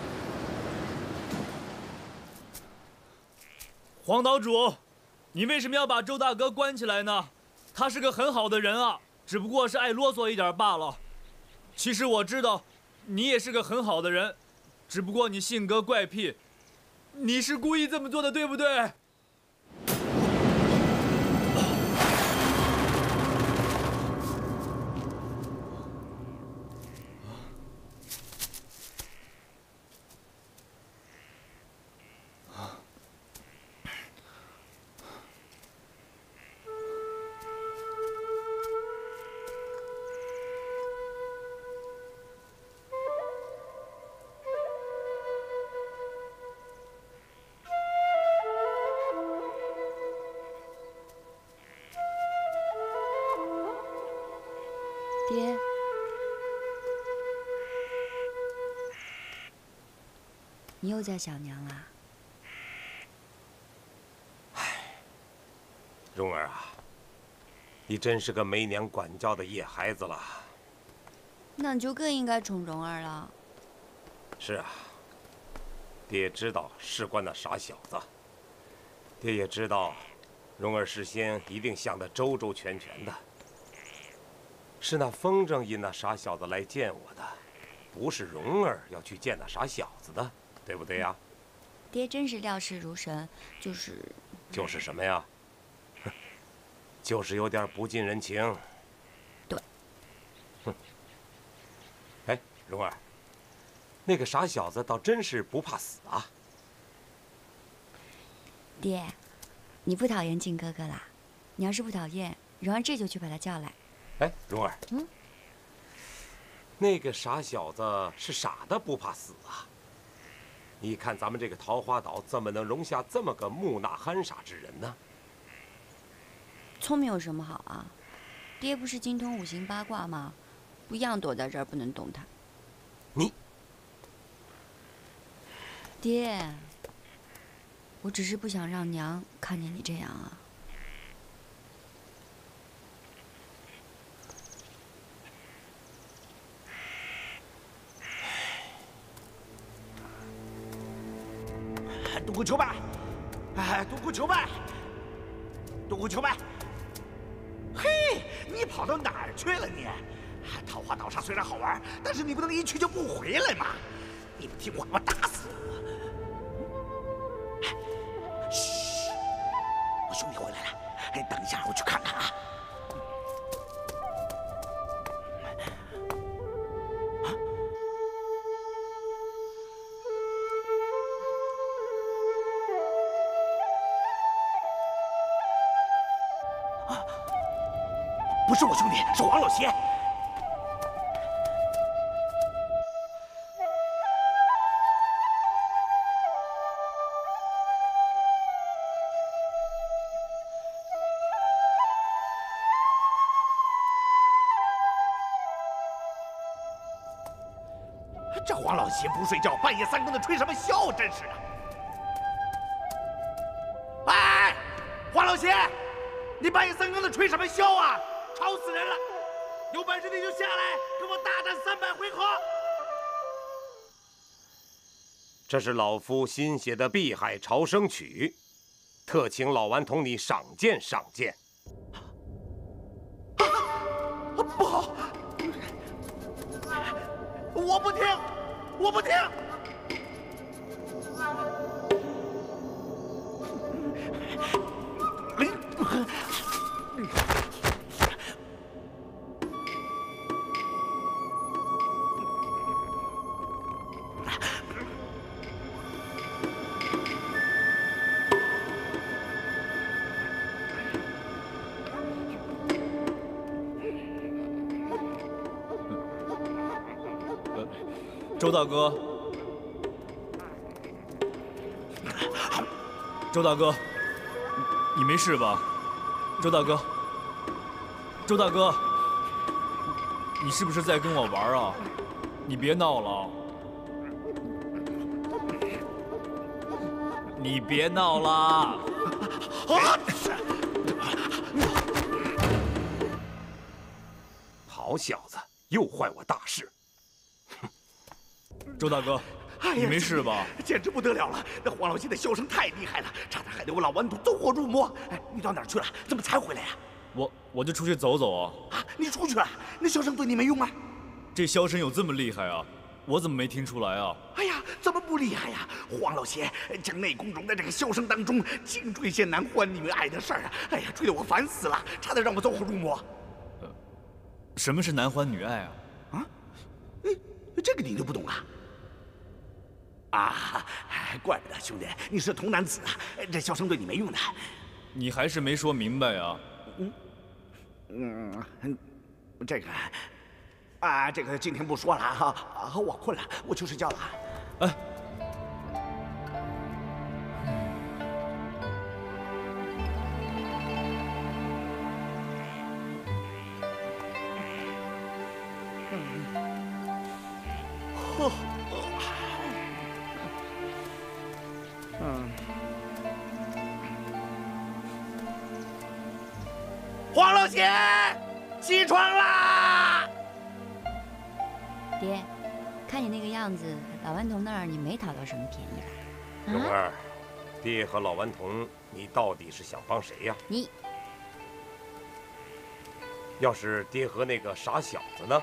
黄岛主，你为什么要把周大哥关起来呢？他是个很好的人啊，只不过是爱啰嗦一点罢了。其实我知道，你也是个很好的人，只不过你性格怪癖。你是故意这么做的，对不对？爹，你又在想娘啊？蓉儿啊，你真是个没娘管教的野孩子了。那你就更应该宠蓉儿了。是啊，爹知道事关那傻小子，爹也知道，蓉儿事先一定想得周周全全的。是那风筝引那傻小子来见我的，不是蓉儿要去见那傻小子的，对不对呀？爹真是料事如神，就是什么呀？就是有点不近人情。对。哼。哎，蓉儿，那个傻小子倒真是不怕死啊。爹，你不讨厌靖哥哥啦？你要是不讨厌，蓉儿这就去把他叫来。哎，蓉儿，那个傻小子是傻的不怕死啊！你看咱们这个桃花岛怎么能容下这么个木讷憨傻之人呢？聪明有什么好啊？爹不是精通五行八卦吗？不一样躲在这儿不能动弹。你，爹，我只是不想让娘看见你这样啊。独孤求败！哎，独孤求败！独孤求败！嘿，你跑到哪儿去了你？桃花岛上虽然好玩，但是你不能一去就不回来嘛！你不听话，我打死我！嘘，我兄弟回来了，等一下我去看看啊。不是我兄弟，是王老邪。这黄老邪不睡觉，半夜三更的吹什么箫？真是的！哎，黄老邪，你半夜三更的吹什么箫啊？吵死人了！有本事你就下来跟我大战300回合！这是老夫新写的《碧海潮生曲》，特请老顽童你赏鉴赏鉴。不好！我不听！我不听！周大哥，周大哥，你没事吧？周大哥，周大哥，你是不是在跟我玩啊？你别闹了，你别闹啦！好小子，又坏我大事！周大哥，你没事吧？简直不得了了！那黄老邪的笑声太厉害了，差点害得我老顽童走火入魔。哎，你到哪儿去了？怎么才回来呀？我就出去走走啊。啊，你出去了？那笑声对你没用啊？这箫声有这么厉害啊？我怎么没听出来啊？哎呀，怎么不厉害呀？黄老邪将内宫融在这个箫声当中，净追些男欢女爱的事儿啊！哎呀，追得我烦死了，差点让我走火入魔。什么是男欢女爱啊？啊？这个你都不懂啊？啊，怪不得兄弟，你是童男子啊！这箫声对你没用的。你还是没说明白啊。这个，这个今天不说了哈。我困了，我去睡觉了。哎。黄老邪，起床啦！爹，看你那个样子，老顽童那儿你没讨到什么便宜吧？蓉儿，爹和老顽童，你到底是想帮谁呀？你。要是爹和那个傻小子呢？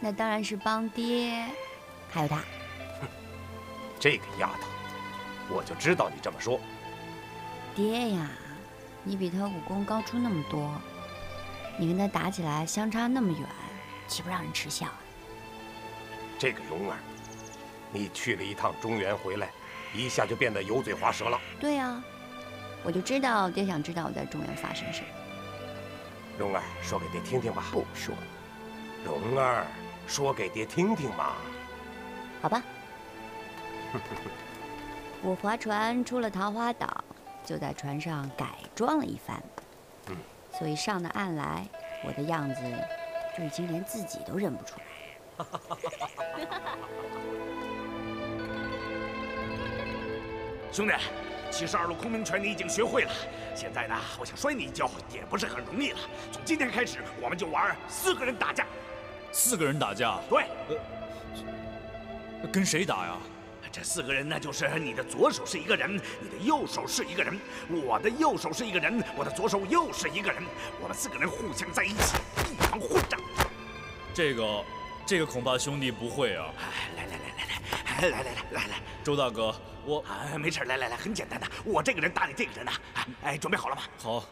那当然是帮爹，还有他。哼，这个丫头，我就知道你这么说。爹呀，你比他武功高出那么多，你跟他打起来相差那么远，岂不让人耻笑啊？这个蓉儿，你去了一趟中原回来，一下就变得油嘴滑舌了。对呀，我就知道爹想知道我在中原发生什么。蓉儿，说给爹听听吧。不说。蓉儿，说给爹听听嘛。好吧。我划船出了桃花岛，就在船上改装了一番。所以上了岸来，我的样子就已经连自己都认不出来。兄弟，72路空明拳你已经学会了，现在呢，我想摔你一跤也不是很容易了。从今天开始，我们就玩4个人打架。4个人打架？对。跟谁打呀？这4个人呢，就是你的左手是一个人，你的右手是一个人，我的右手是一个人，我的左手又是一个人，我们4个人互相在一起，一帮混账。这个恐怕兄弟不会啊。来，周大哥，我没事，来，很简单的，我这个人打你这个人呢。哎，准备好了吗？好。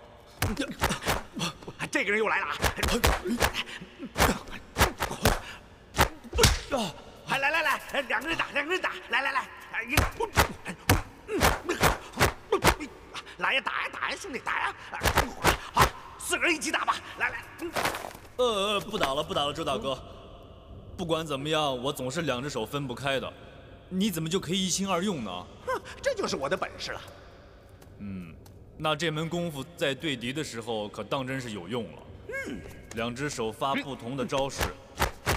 这个人又来了啊！来，2个人打，来，来呀，打呀，兄弟，打呀！好，4个人一起打吧，来。不打了，周大哥。不管怎么样，我总是2只手分不开的，你怎么就可以一心二用呢？哼，这就是我的本事了。那这门功夫在对敌的时候可当真是有用了。2只手发不同的招式，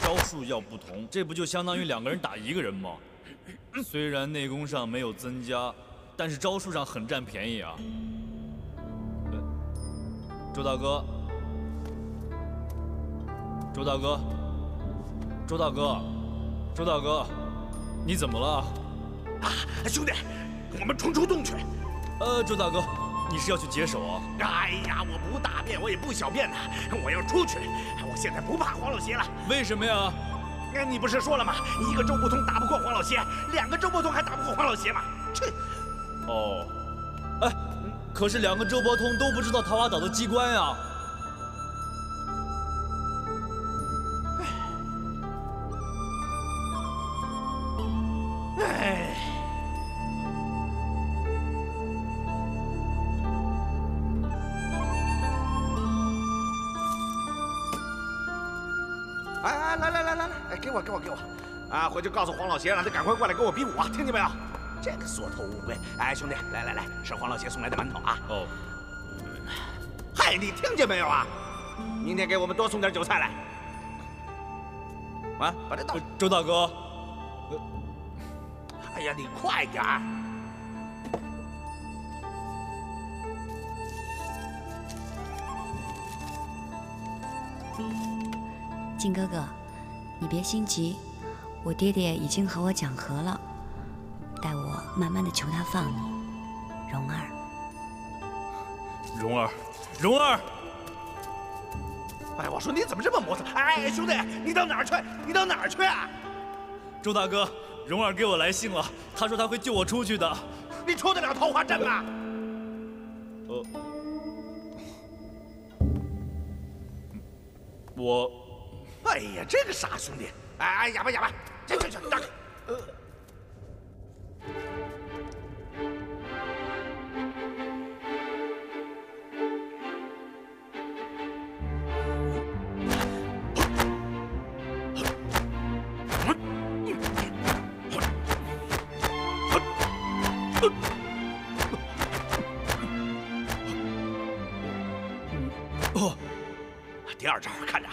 招数要不同，这不就相当于2个人打1个人吗？虽然内功上没有增加，但是招数上很占便宜啊。周大哥，你怎么了？兄弟，我们冲出洞去。周大哥，你是要去解手啊？哎呀，我不大便，我也不小便的，我要出去。我现在不怕黄老邪了。为什么呀？你不是说了吗？一个周伯通打不过黄老邪，2个周伯通还打不过黄老邪吗？切！可是2个周伯通都不知道桃花岛的机关呀。来，给我！回去告诉黄老邪，让他赶快过来跟我比武啊！听见没有？这个缩头乌龟！哎，兄弟，来，是黄老邪送来的馒头啊！哦。嗨，你听见没有啊？明天给我们多送点韭菜来。啊，把这倒。周大哥。哎呀，你快点儿！靖哥哥，你别心急，我爹爹已经和我讲和了，待我慢慢的求他放你，蓉儿。蓉儿！哎，我说你怎么这么磨蹭？哎，兄弟，你到哪儿去？你到哪儿去啊？周大哥，蓉儿给我来信了，他说他会救我出去的。你出得了桃花镇吗？我。哎呀，这个傻兄弟！哎，哑巴，去，让开！第二招，看着。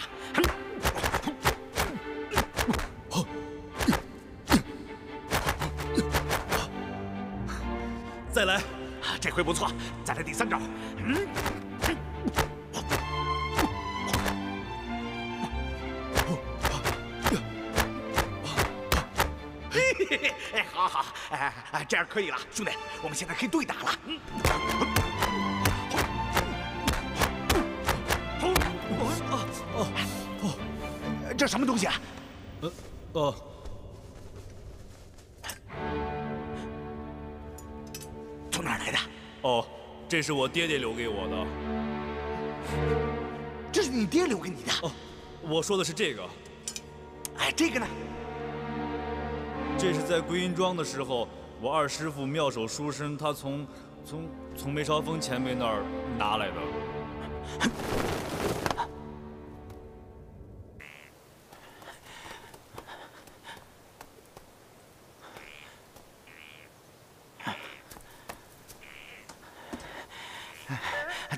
再来，这回不错，再来第三招。哎，好，哎，这样可以了，兄弟，我们现在可以对打了。这什么东西啊？从哪儿来的？哦，这是我爹爹留给我的。这是你爹留给你的？哦，我说的是这个。哎，这个呢？这是在归阴庄的时候，我二师傅妙手书生他从梅超风前辈那儿拿来的。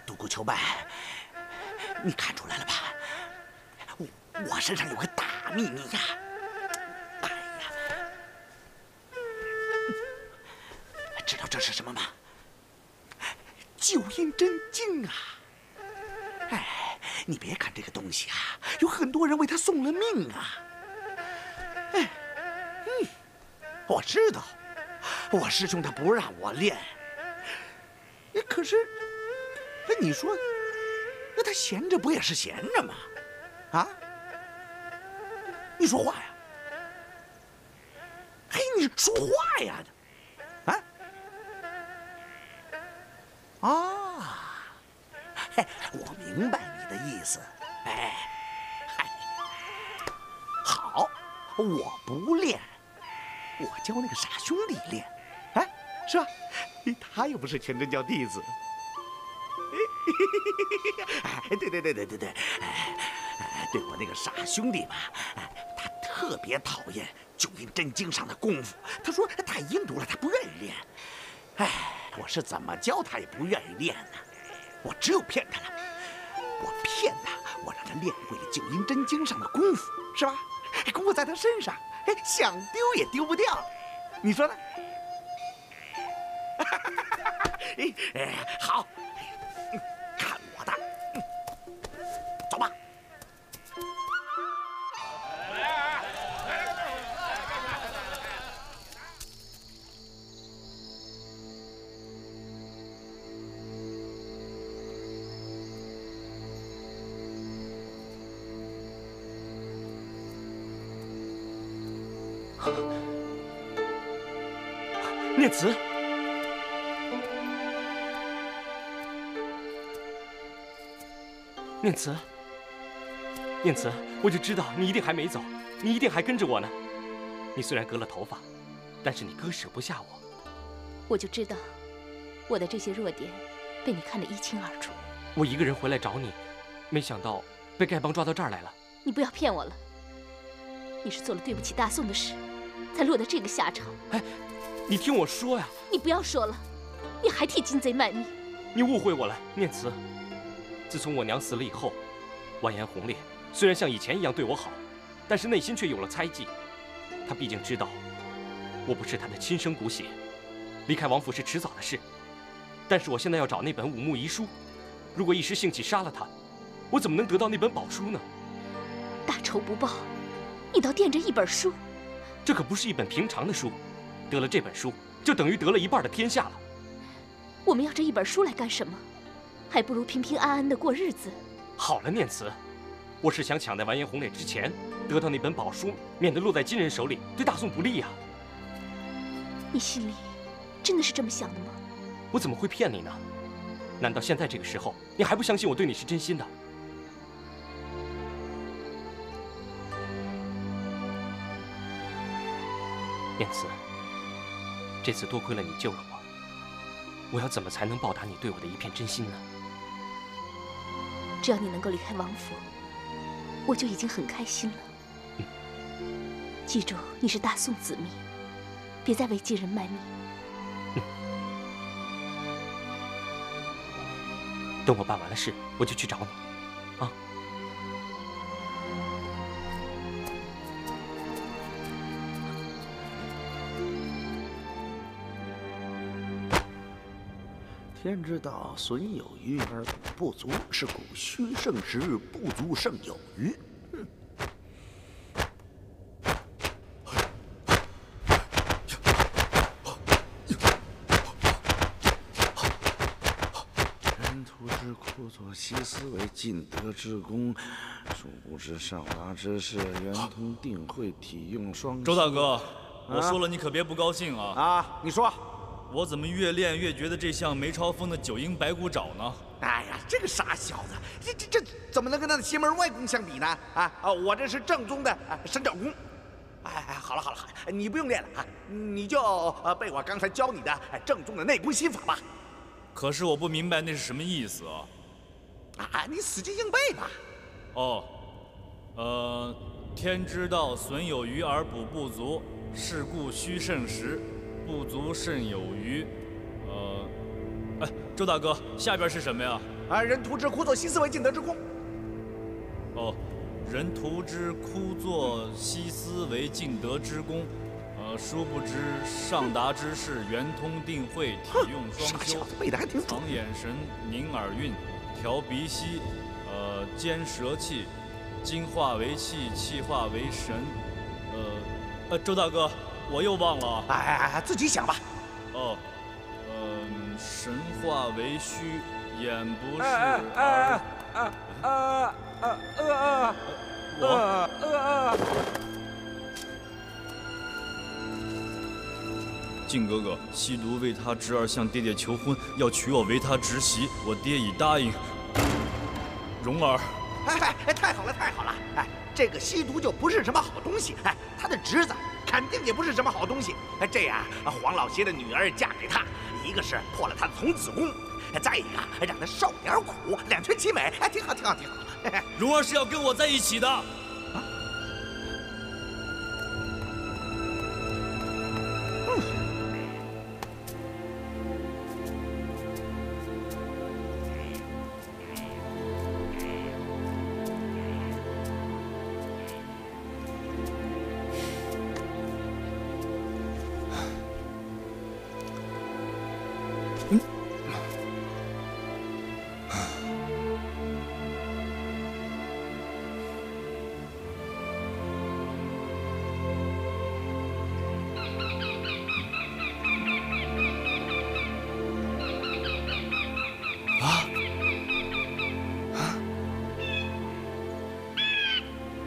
独孤求败，你看出来了吧？我身上有个大秘密呀！哎呀，知道这是什么吗？九阴真经啊！哎，你别看这个东西啊，有很多人为它送了命啊！我知道，我师兄他不让我练，可是。你说，那他闲着不也是闲着吗？啊？你说话呀！嘿，你说话呀！嘿，我明白你的意思。哎，好，我不练，我教那个傻兄弟练，哎，是吧？他又不是全真教弟子。对，对我那个傻兄弟吧，他特别讨厌九阴真经上的功夫，他说太阴毒了，他不愿意练。哎，我是怎么教他也不愿意练呢？我只有骗他了，我骗他，我让他练会九阴真经上的功夫，是吧？功夫在他身上，想丢也丢不掉，你说呢？好。走吧。念慈。念慈，念慈，我就知道你一定还没走，你一定还跟着我呢。你虽然割了头发，但是你割舍不下我。我就知道，我的这些弱点被你看得一清二楚。我一个人回来找你，没想到被丐帮抓到这儿来了。你不要骗我了，你是做了对不起大宋的事，才落得这个下场。哎，你听我说呀！你不要说了，你还替金贼卖命。你误会我了，念慈。自从我娘死了以后，完颜洪烈虽然像以前一样对我好，但是内心却有了猜忌。他毕竟知道我不是他的亲生骨血，离开王府是迟早的事。但是我现在要找那本武穆遗书，如果一时兴起杀了他，我怎么能得到那本宝书呢？大仇不报，你倒惦着一本书。这可不是一本平常的书，得了这本书，就等于得了一半的天下了。我们要这一本书来干什么？还不如平平安安的过日子。好了，念慈，我是想抢在完颜洪烈之前得到那本宝书，免得落在金人手里，对大宋不利呀。你心里真的是这么想的吗？我怎么会骗你呢？难道现在这个时候，你还不相信我对你是真心的？念慈，这次多亏了你救了我，我要怎么才能报答你对我的一片真心呢？只要你能够离开王府，我就已经很开心了。记住，你是大宋子民，别再为金人卖命。等我办完了事，我就去找你，啊。天之道，损有余而补不足，是故虚胜实，不足胜有余。人徒之枯作，西斯为尽德之功。殊不知上达之事，圆通定会体用双。周大哥，我说了你可别不高兴啊！啊，你说。我怎么越练越觉得这像梅超风的九阴白骨爪呢？哎呀，这个傻小子，这怎么能跟他的邪门外功相比呢？我这是正宗的神爪功。好了，你不用练了啊，你就背我刚才教你的正宗的内功心法吧。可是我不明白那是什么意思啊！你死记硬背吧。哦，天之道，损有余而补不足，是故虚胜实。不足甚有余，周大哥，下边是什么呀？人徒之枯作，西斯为尽德之功。哦，人徒之枯作，西斯为尽德之功。殊不知上达之事，圆通定会，体用双修。背的还挺准。藏眼神，凝耳运，调鼻息，兼舌气，精化为气，气化为神。周大哥。我又忘了，自己想吧。神化为虚，眼不是靖哥哥，西毒为他侄儿向爹爹求婚，要娶我为他侄媳，我爹已答应。蓉儿，太好了！这个西毒就不是什么好东西，他的侄子肯定也不是什么好东西。这样，黄老邪的女儿嫁给他，一个是破了他的童子功，再一个让他受点苦，两全其美。挺好。蓉儿是要跟我在一起的。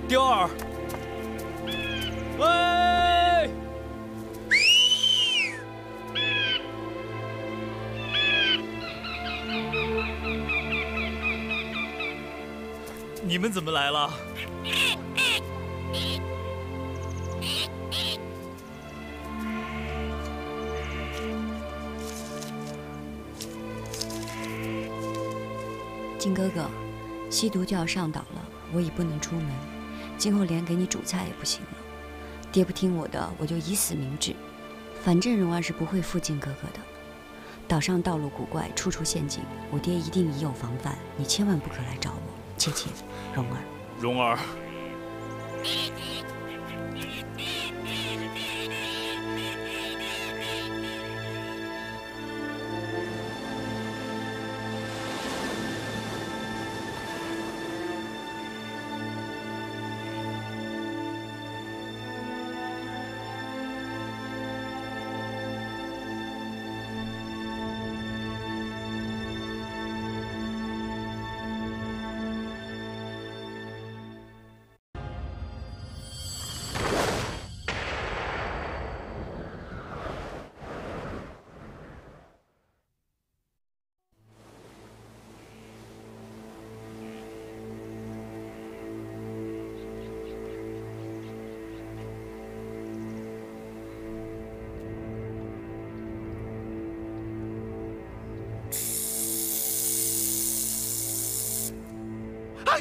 雕儿，喂！你们怎么来了？靖哥哥，西毒就要上岛了，我已不能出门。今后连给你煮菜也不行了，爹不听我的，我就以死明志。反正蓉儿是不会附近哥哥的。岛上道路古怪，处处陷阱，我爹一定已有防范，你千万不可来找我。切切，蓉儿。蓉儿。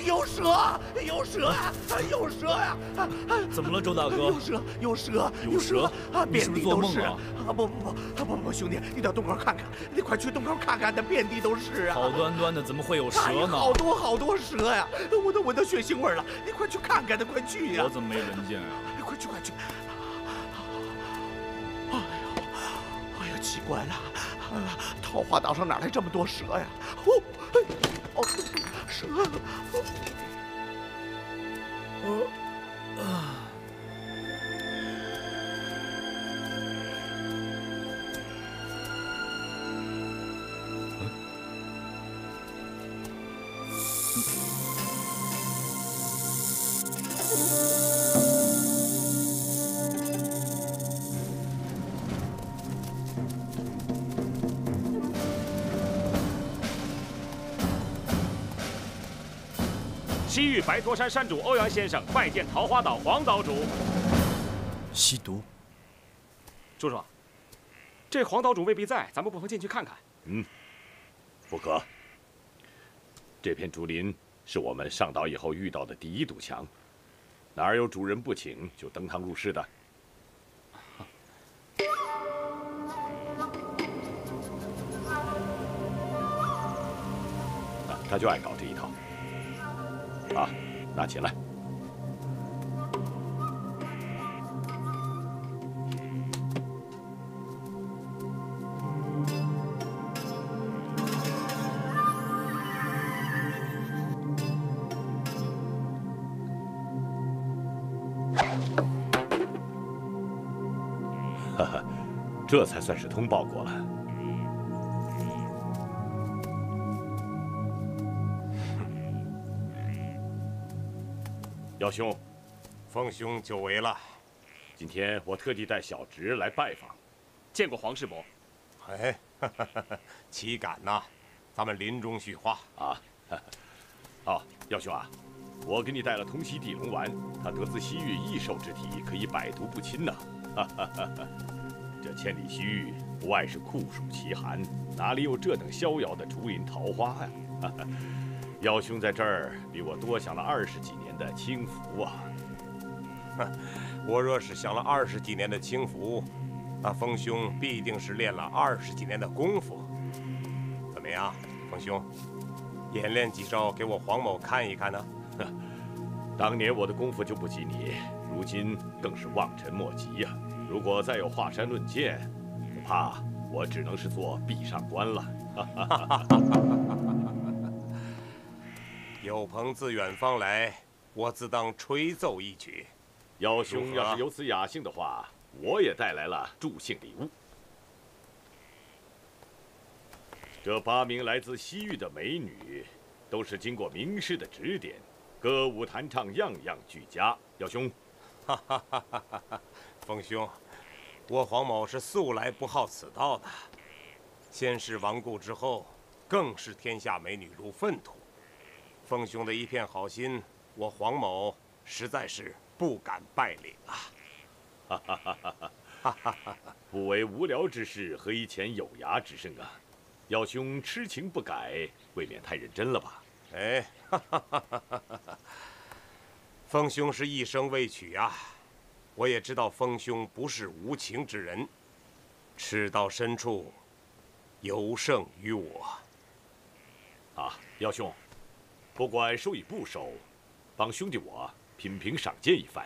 有蛇！有蛇呀！有蛇呀！怎么了，周大哥？有蛇！有蛇！有蛇！啊，遍地都是！啊！不，兄弟，你到洞口看看，你快去洞口看看，那遍地都是啊！好端端的，怎么会有蛇呢？好多蛇呀！我都闻到血腥味了，你快去看看，快去呀！我怎么没闻见呀？快去！哎呀，奇怪了，桃花岛上哪来这么多蛇呀？蛇！西域白驼山山主欧阳先生拜见桃花岛黄岛主。吸毒。叔叔，这黄岛主未必在，咱们不妨进去看看。不可。这片竹林是我们上岛以后遇到的第一堵墙，哪有主人不请就登堂入室的？他就爱搞这一套。啊，拿钱来。哈哈，这才算是通报过了。姚兄，凤兄久违了。今天我特地带小侄来拜访。见过黄世伯。哎，岂敢呐！咱们林中叙话啊。好，姚兄啊，我给你带了通西地龙丸，它得自西域异兽之体，可以百毒不侵呐。这千里西域不外是酷暑奇寒，哪里有这等逍遥的竹林桃花呀？姚兄在这儿比我多享了20几年的清福啊！我若是享了20几年的清福，那凤兄必定是练了20几年的功夫。怎么样，凤兄，演练几招给我黄某看一看呢？当年我的功夫就不及你，如今更是望尘莫及呀！如果再有华山论剑，恐怕我只能是做壁上观了。有朋自远方来，我自当吹奏一曲。姚兄要是有此雅兴的话，我也带来了助兴礼物。这8名来自西域的美女，都是经过名师的指点，歌舞弹唱样样俱佳。姚兄，凤兄，我黄某是素来不好此道的，先是亡故之后，更是天下美女如粪土。凤兄的一片好心，我黄某实在是不敢拜领啊！不为无聊之事，何以遣有涯之生啊？姚兄痴情不改，未免太认真了吧？哎，凤兄是一生未娶啊，我也知道凤兄不是无情之人，事到深处，尤胜于我。啊，耀兄，不管收与不收，帮兄弟我品评赏鉴一番。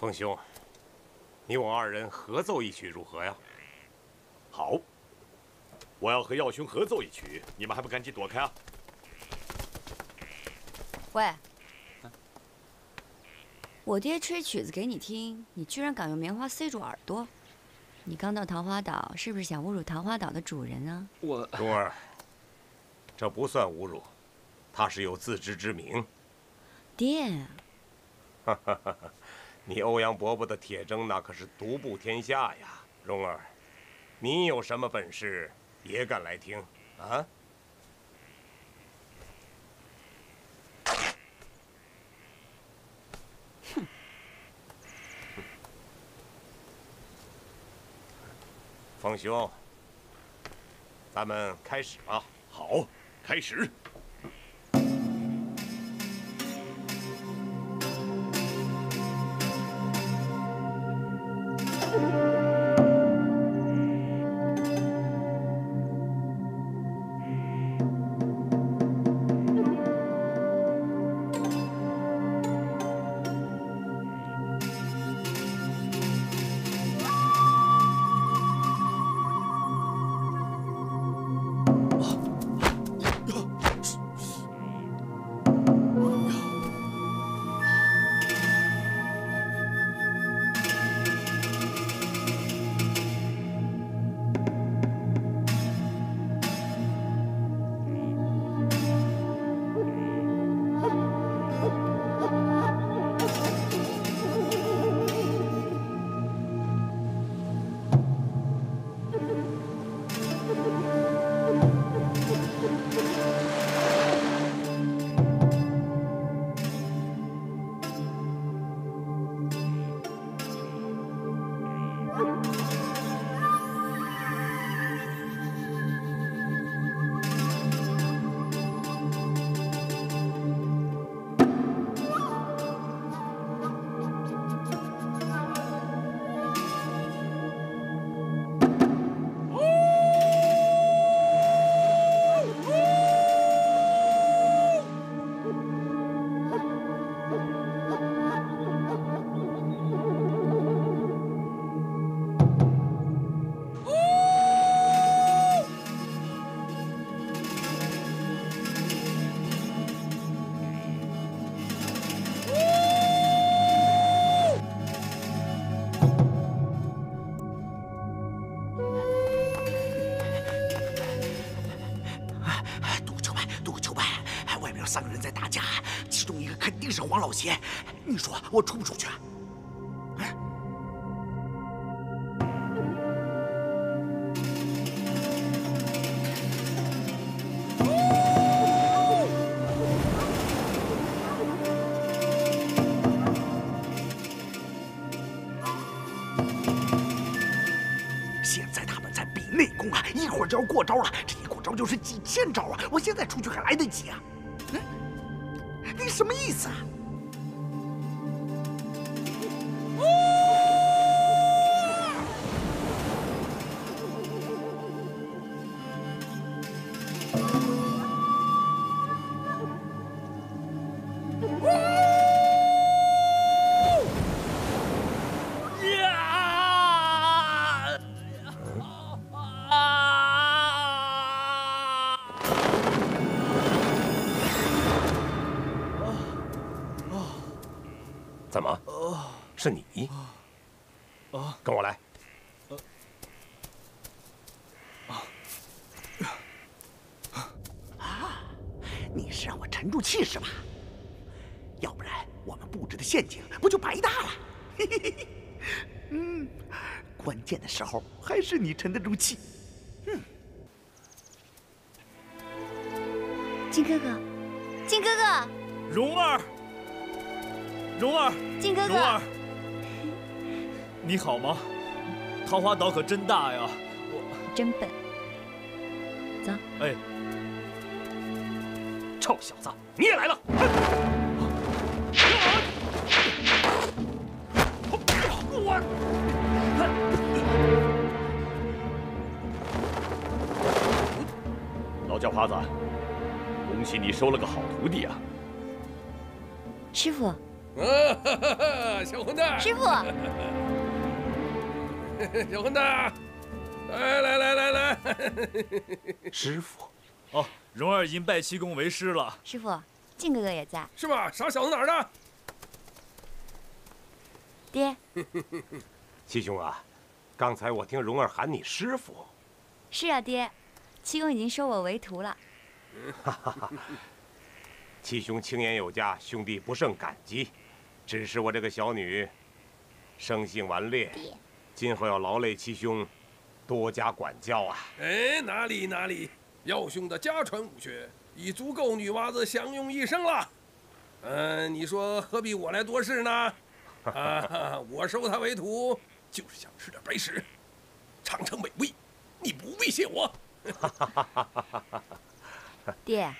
凤兄，你我二人合奏一曲如何呀？好，我要和耀兄合奏一曲，你们还不赶紧躲开啊！喂，我爹吹曲子给你听，你居然敢用棉花塞住耳朵？你刚到桃花岛，是不是想侮辱桃花岛的主人啊？蓉儿，这不算侮辱，他是有自知之明。爹，哈哈哈！你欧阳伯伯的铁铮那可是独步天下呀，蓉儿，你有什么本事也敢来听啊？哼！凤兄，咱们开始吧。好，开始。3个人在打架，其中一个肯定是黄老邪。你说我出不出去？现在他们在比内功啊，一会儿就要过招了。这一过招就是几千招啊！我现在出去还来得及啊！你什么意思啊？是你。跟我来。你是让我沉住气是吧？要不然我们布置的陷阱不就白搭了？关键的时候还是你沉得住气。靖哥哥，靖哥哥，蓉儿，靖哥哥，蓉儿，你好吗？桃花岛可真大呀！真笨。走。哎，臭小子，你也来了！老叫花子，恭喜你收了个好徒弟啊！师傅。小混蛋。师傅。小混蛋，来！师傅。哦，蓉儿已经拜七公为师了。师傅，靖哥哥也在。是吧？傻小子哪儿呢？爹。七兄啊，刚才我听蓉儿喊你师傅。是啊，爹，七公已经收我为徒了。七兄青言有加，兄弟不胜感激。只是我这个小女生性顽劣，今后要劳累七兄多加管教啊。哎，哪里，耀兄的家传武学已足够女娃子享用一生了。你说何必我来多事呢？我收他为徒，就是想吃点白食，尝尝美味。你不威胁我？爹，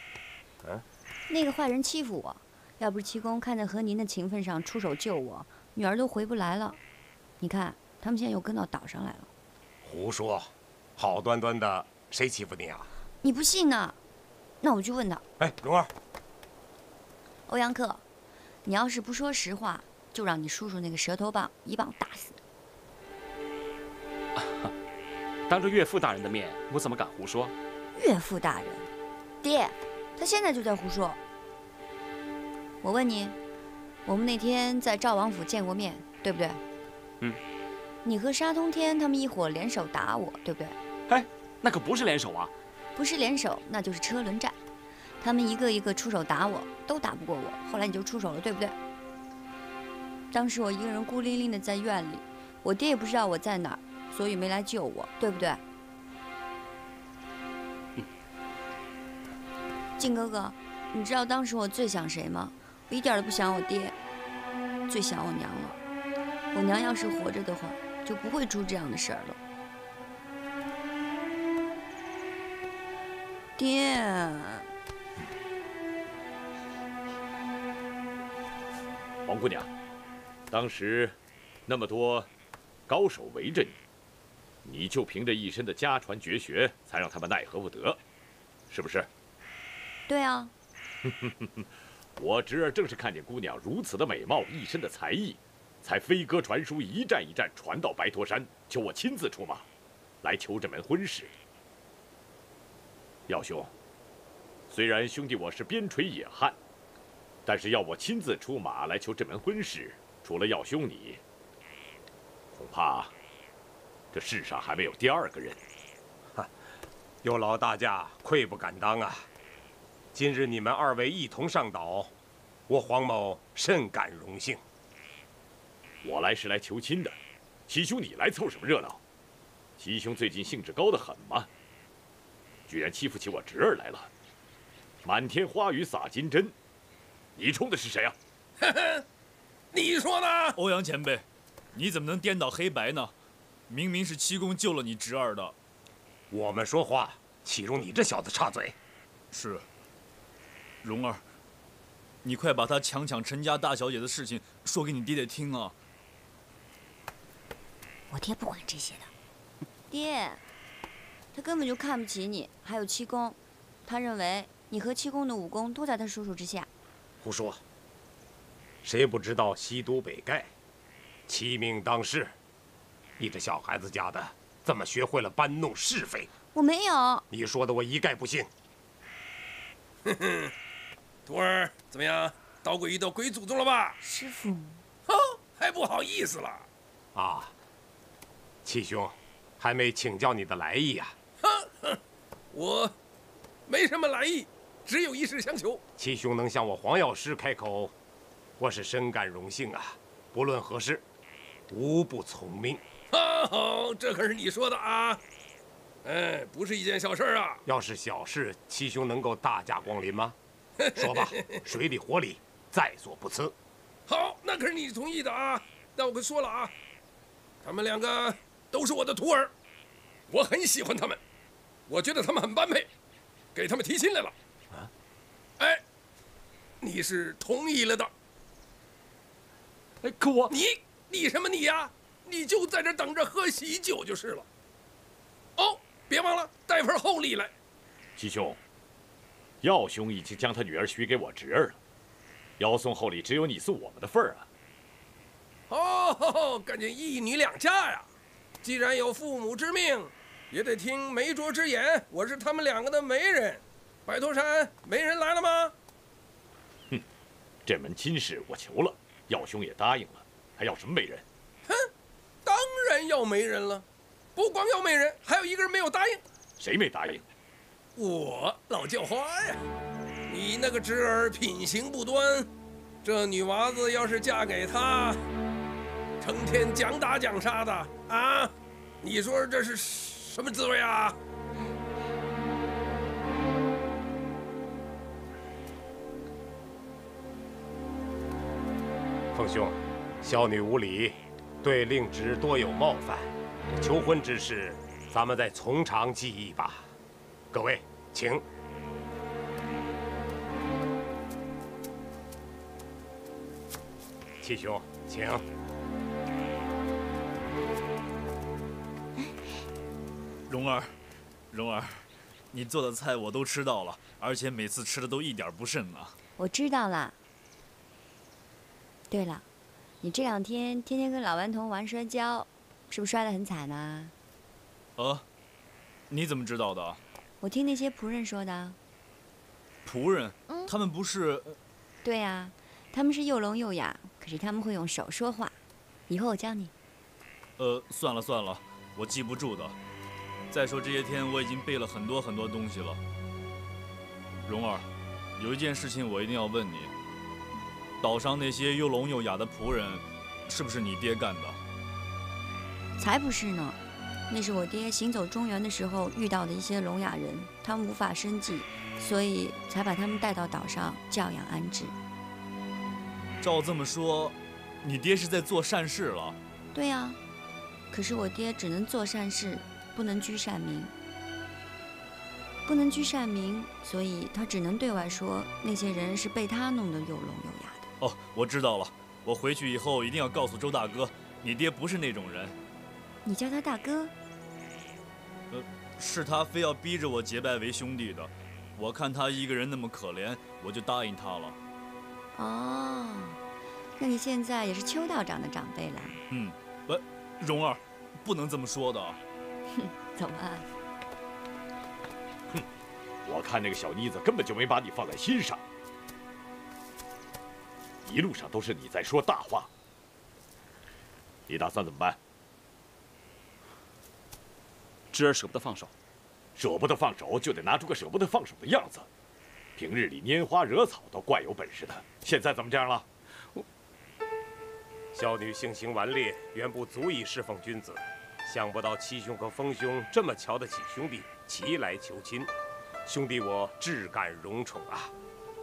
那个坏人欺负我，要不是七公看在和您的情分上出手救我，女儿都回不来了。你看，他们现在又跟到岛上来了。胡说，好端端的，谁欺负你啊？你不信呢？那我去问他。哎，蓉儿，欧阳克，你要是不说实话，就让你叔叔那个蛇头棒一棒打死。当着岳父大人的面，我怎么敢胡说？岳父大人，爹，他现在就在胡说。我问你，我们那天在赵王府见过面，对不对？你和沙通天他们一伙联手打我，对不对？哎，那可不是联手啊！不是联手，那就是车轮战。他们一个一个出手打我，都打不过我。后来你就出手了，对不对？当时我一个人孤零零的在院里，我爹也不知道我在哪儿，所以没来救我，对不对？靖哥哥，你知道当时我最想谁吗？我一点都不想我爹，最想我娘了。我娘要是活着的话，就不会出这样的事儿了。爹。王姑娘，当时那么多高手围着你，你就凭着一身的家传绝学，才让他们奈何不得，是不是？对啊。我侄儿正是看见姑娘如此的美貌，一身的才艺，才飞鸽传书，一战一战传到白驼山，求我亲自出马，来求这门婚事。耀兄，虽然兄弟我是边陲野汉，但是要我亲自出马来求这门婚事，除了耀兄你，恐怕这世上还没有第二个人。有劳大驾，愧不敢当啊！今日你们二位一同上岛，我黄某甚感荣幸。我来是来求亲的，七兄你来凑什么热闹？七兄最近兴致高得很嘛，居然欺负起我侄儿来了，满天花雨洒金针，你冲的是谁啊？你说呢？欧阳前辈，你怎么能颠倒黑白呢？明明是七公救了你侄儿的。我们说话，岂容你这小子插嘴？是。蓉儿，你快把他强抢陈家大小姐的事情说给你爹爹听啊！我爹不管这些的。爹，他根本就看不起你，还有七公，他认为你和七公的武功都在他叔叔之下。胡说！谁不知道西都北丐，欺命当世？你这小孩子家的，怎么学会了搬弄是非？我没有。你说的我一概不信。徒儿怎么样？捣鬼遇到鬼祖宗了吧？师傅。太不好意思了。啊，七兄，还没请教你的来意呀？我没什么来意，只有一事相求。七兄能向我黄药师开口，我是深感荣幸啊！不论何事，无不从命。好，这可是你说的啊！哎，不是一件小事啊。要是小事，七兄能够大驾光临吗？说吧，水里火里，在所不辞。好，那可是你同意的啊。但我可说了啊，他们两个都是我的徒儿，我很喜欢他们，我觉得他们很般配，给他们提亲来了。啊？哎，你是同意了的。哎，可我你什么你呀？你就在这等着喝喜酒就是了。哦，别忘了带份厚礼来。七兄，耀兄已经将他女儿许给我侄儿了，要送厚礼只有你送我们的份儿啊。哦，感觉一女两嫁呀！既然有父母之命，也得听媒妁之言。我是他们两个的媒人。白驼山媒人来了吗？哼，这门亲事我求了，耀兄也答应了，还要什么媒人？哼，当然要媒人了。不光要媒人，还有一个人没有答应。谁没答应？我老叫花呀！你那个侄儿品行不端，这女娃子要是嫁给他，成天讲打讲杀的啊！你说这是什么滋味啊？凤兄，小女无礼，对令侄多有冒犯。求婚之事，咱们再从长计议吧。各位，请。七兄，请。蓉儿，蓉儿，你做的菜我都吃到了，而且每次吃的都一点不剩啊。我知道了。对了，你这两天天天跟老顽童玩摔跤，是不是摔得很惨呢？你怎么知道的？我听那些仆人说的。仆人？他们不是？对呀，他们是又聋又哑，可是他们会用手说话。以后我教你。算了算了，我记不住的。再说这些天我已经背了很多很多东西了。蓉儿，有一件事情我一定要问你。岛上那些又聋又哑的仆人，是不是你爹干的？才不是呢，那是我爹行走中原的时候遇到的一些聋哑人，他们无法生计，所以才把他们带到岛上教养安置。照这么说，你爹是在做善事了？对呀，可是我爹只能做善事，不能居善民。不能居善民，所以他只能对外说那些人是被他弄得又聋又哑的。哦，我知道了，我回去以后一定要告诉周大哥，你爹不是那种人。你叫他大哥？是他非要逼着我结拜为兄弟的。我看他一个人那么可怜，我就答应他了。哦，那你现在也是邱道长的长辈了。蓉儿，不能这么说的。哼，走吧。哼，我看那个小妮子根本就没把你放在心上。一路上都是你在说大话，你打算怎么办？侄儿舍不得放手，舍不得放手就得拿出个舍不得放手的样子。平日里拈花惹草都怪有本事的，现在怎么这样了？小女性情顽劣，远不足以侍奉君子。想不到七兄和风兄这么瞧得起兄弟，齐来求亲，兄弟我至感荣宠啊！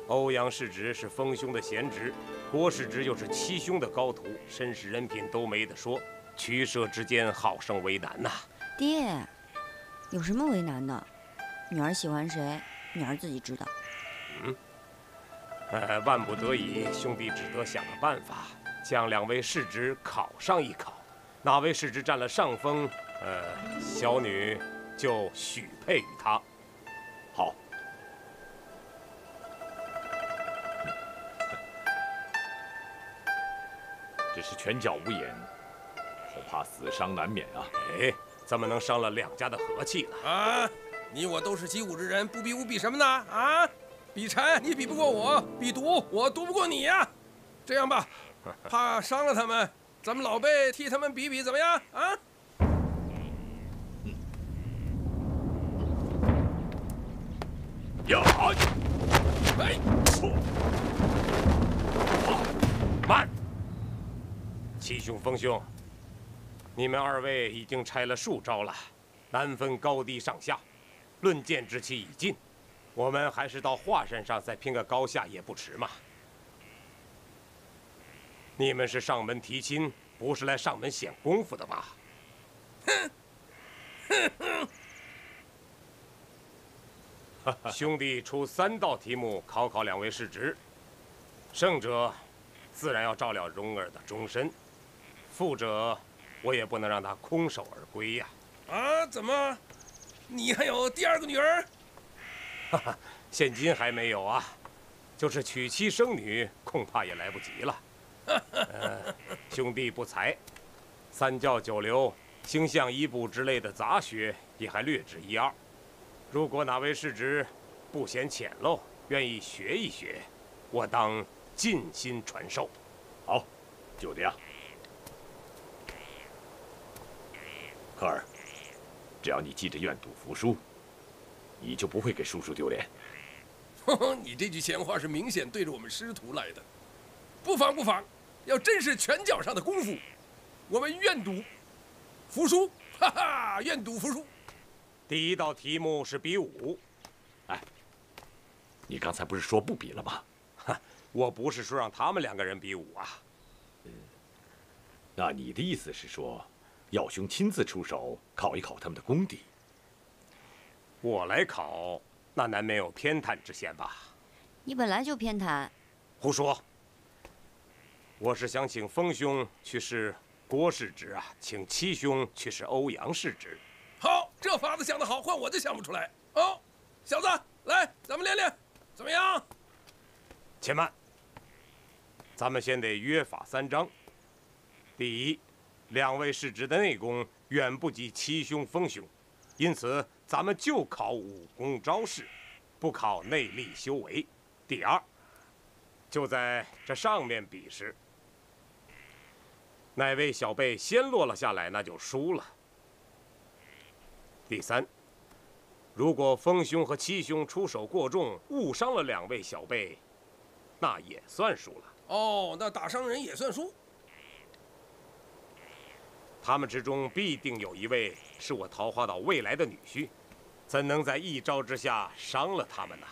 欧阳世侄是风兄的贤侄，郭世侄又是七兄的高徒，身世人品都没得说，取舍之间好生为难呐。爹，有什么为难的？女儿喜欢谁，女儿自己知道。万不得已，兄弟只得想个办法，将两位世侄考上一考，哪位世侄占了上风，小女就许配于他。好。只是拳脚无眼，恐怕死伤难免啊！哎，怎么能伤了两家的和气呢？啊，你我都是习武之人，不比武比什么呢？啊，比禅你比不过我，比毒我毒不过你呀。这样吧，怕伤了他们，咱们老辈替他们比比怎么样啊？呀！哎，慢！七兄、风兄，你们二位已经拆了数招了，难分高低上下，论剑之期已尽，我们还是到华山上再拼个高下也不迟嘛。你们是上门提亲，不是来上门显功夫的吧？兄弟出3道题目考考两位世侄，胜者自然要照料蓉儿的终身，负者我也不能让他空手而归呀。啊？怎么？你还有第2个女儿？哈哈，现今还没有啊，就是娶妻生女，恐怕也来不及了。兄弟不才，3教9流、星象医卜之类的杂学也还略知1、2。如果哪位世侄不嫌浅陋，愿意学一学，我当尽心传授。好，就这样。科尔，只要你记着愿赌服输，你就不会给叔叔丢脸。你这句闲话是明显对着我们师徒来的。不妨不妨，要真是拳脚上的功夫，我们愿赌服输，哈哈，愿赌服输。第1道题目是比武。哎，你刚才不是说不比了吗？哈，我不是说让他们2个人比武啊。那你的意思是说，耀兄亲自出手考一考他们的功底？我来考，那难免有偏袒之嫌吧？你本来就偏袒。胡说！我是想请风兄去试郭世侄啊，请七兄去试欧阳世侄。好，这法子想得好，换我就想不出来。哦，小子，来，咱们练练，怎么样？且慢，咱们先得约法3章。第一，2位世侄的内功远不及七兄、风兄，因此咱们就考武功招式，不考内力修为。第二，就在这上面比试，哪位小辈先落了下来，那就输了。第三，如果风兄和七兄出手过重，误伤了2位小辈，那也算输了。哦，那打伤人也算输。他们之中必定有1位是我桃花岛未来的女婿，怎能在一招之下伤了他们呢？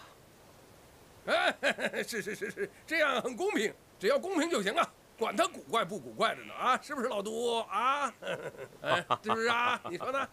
哎，是，这样很公平，只要公平就行啊，管他古怪不古怪的呢啊，是不是老杜啊？哎，是不是啊？你说呢？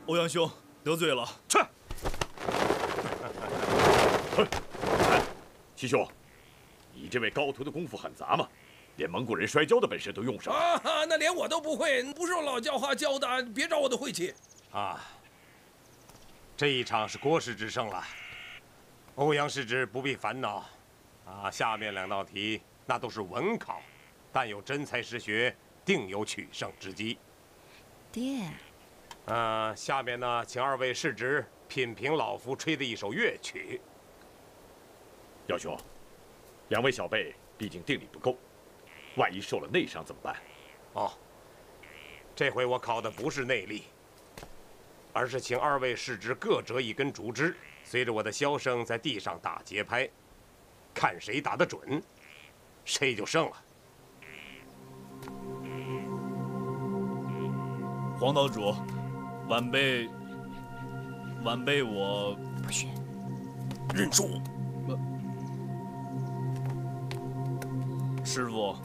欧阳兄得罪了。去。七兄，你这位高徒的功夫很杂嘛，连蒙古人摔跤的本事都用上了。啊，那连我都不会，不是我老教话教的，别找我的晦气。啊，这一场是国师之胜了，欧阳师侄不必烦恼。啊，下面2道题那都是文考，但有真才实学，定有取胜之机。爹。下面呢，请2位师侄品评老夫吹的一首乐曲。耀兄，2位小辈毕竟定力不够，万一受了内伤怎么办？哦，这回我考的不是内力，而是请2位师侄各折一根竹枝，随着我的箫声在地上打节拍，看谁打得准，谁就胜了。黄岛主，晚辈我不许认输。师傅，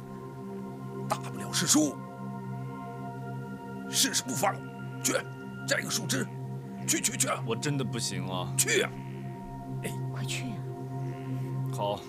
大不了是输，试试不妨。去，摘个树枝，去！我真的不行了。去呀！哎，快去呀！好。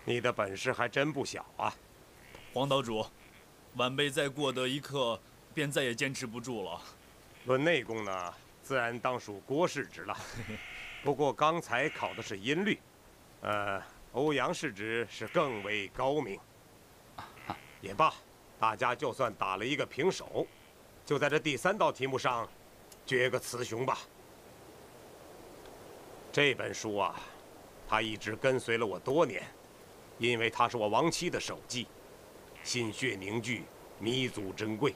你的本事还真不小啊，黄岛主，晚辈再过得一刻，便再也坚持不住了。论内功呢，自然当属郭师侄了。不过刚才考的是音律，欧阳师侄是更为高明。也罢，大家就算打了一个平手，就在这第3道题目上决个雌雄吧。这本书啊，它一直跟随了我多年。因为它是我亡妻的手迹，心血凝聚，弥足珍贵。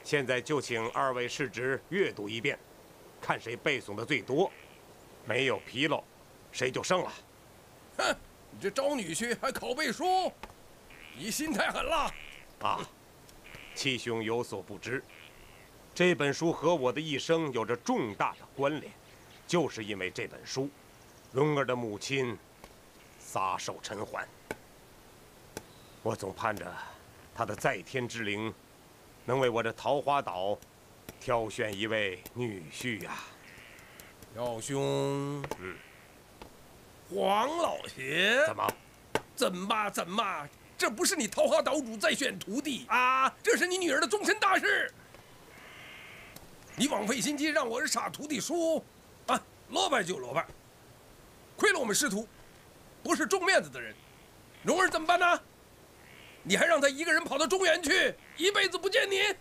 现在就请2位师侄阅读一遍，看谁背诵的最多，没有纰漏，谁就胜了。哼，你这招女婿还考背书，你心太狠了。啊，七兄有所不知，这本书和我的一生有着重大的关联，就是因为这本书，蓉儿的母亲撒手尘寰，我总盼着他的在天之灵能为我这桃花岛挑选一位女婿呀。耀兄，黄老邪，怎么？这不是你桃花岛主在选徒弟啊，这是你女儿的终身大事。你枉费心机让我傻徒弟输，啊，落败就落败。亏了我们师徒不是重面子的人，蓉儿怎么办呢？你还让她一个人跑到中原去，一辈子不见你？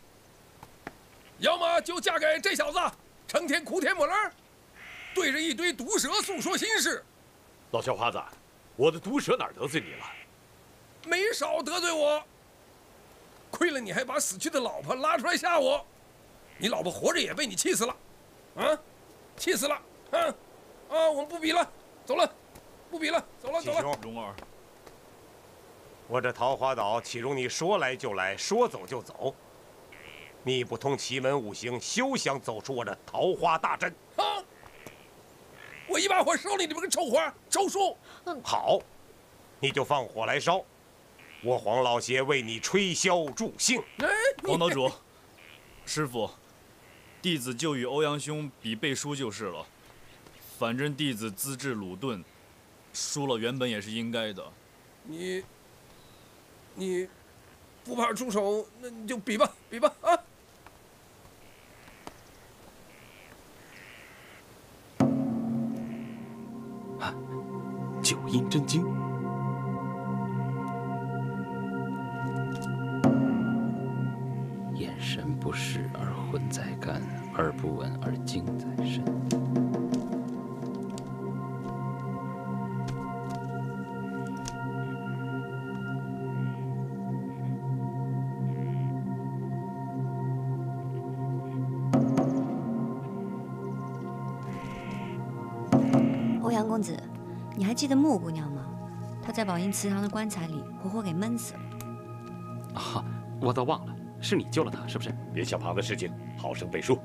要么就嫁给这小子，成天哭天抹泪，对着一堆毒蛇诉说心事。老小花子，我的毒蛇哪儿得罪你了？没少得罪我。亏了你还把死去的老婆拉出来吓我，你老婆活着也被你气死了，啊！气死了！我们不比了，走了，不比了，走了，走了。蓉儿，我这桃花岛岂容你说来就来，说走就走？你不通奇门五行，休想走出我这桃花大阵！我一把火烧了你们个臭花臭树！好，你就放火来烧，我黄老邪为你吹箫助兴。黄岛主，师傅，弟子就与欧阳兄比背书就是了。反正弟子资质鲁钝，输了原本也是应该的。你不怕出手，那你就比吧，比吧啊！九阴真经。眼神不视而魂在肝，耳不闻而精在身。欧阳公子，你还记得穆姑娘吗？她在宝应祠堂的棺材里活活给闷死了。啊，我都忘了，是你救了她，是不是？别想旁的事情，好生背书。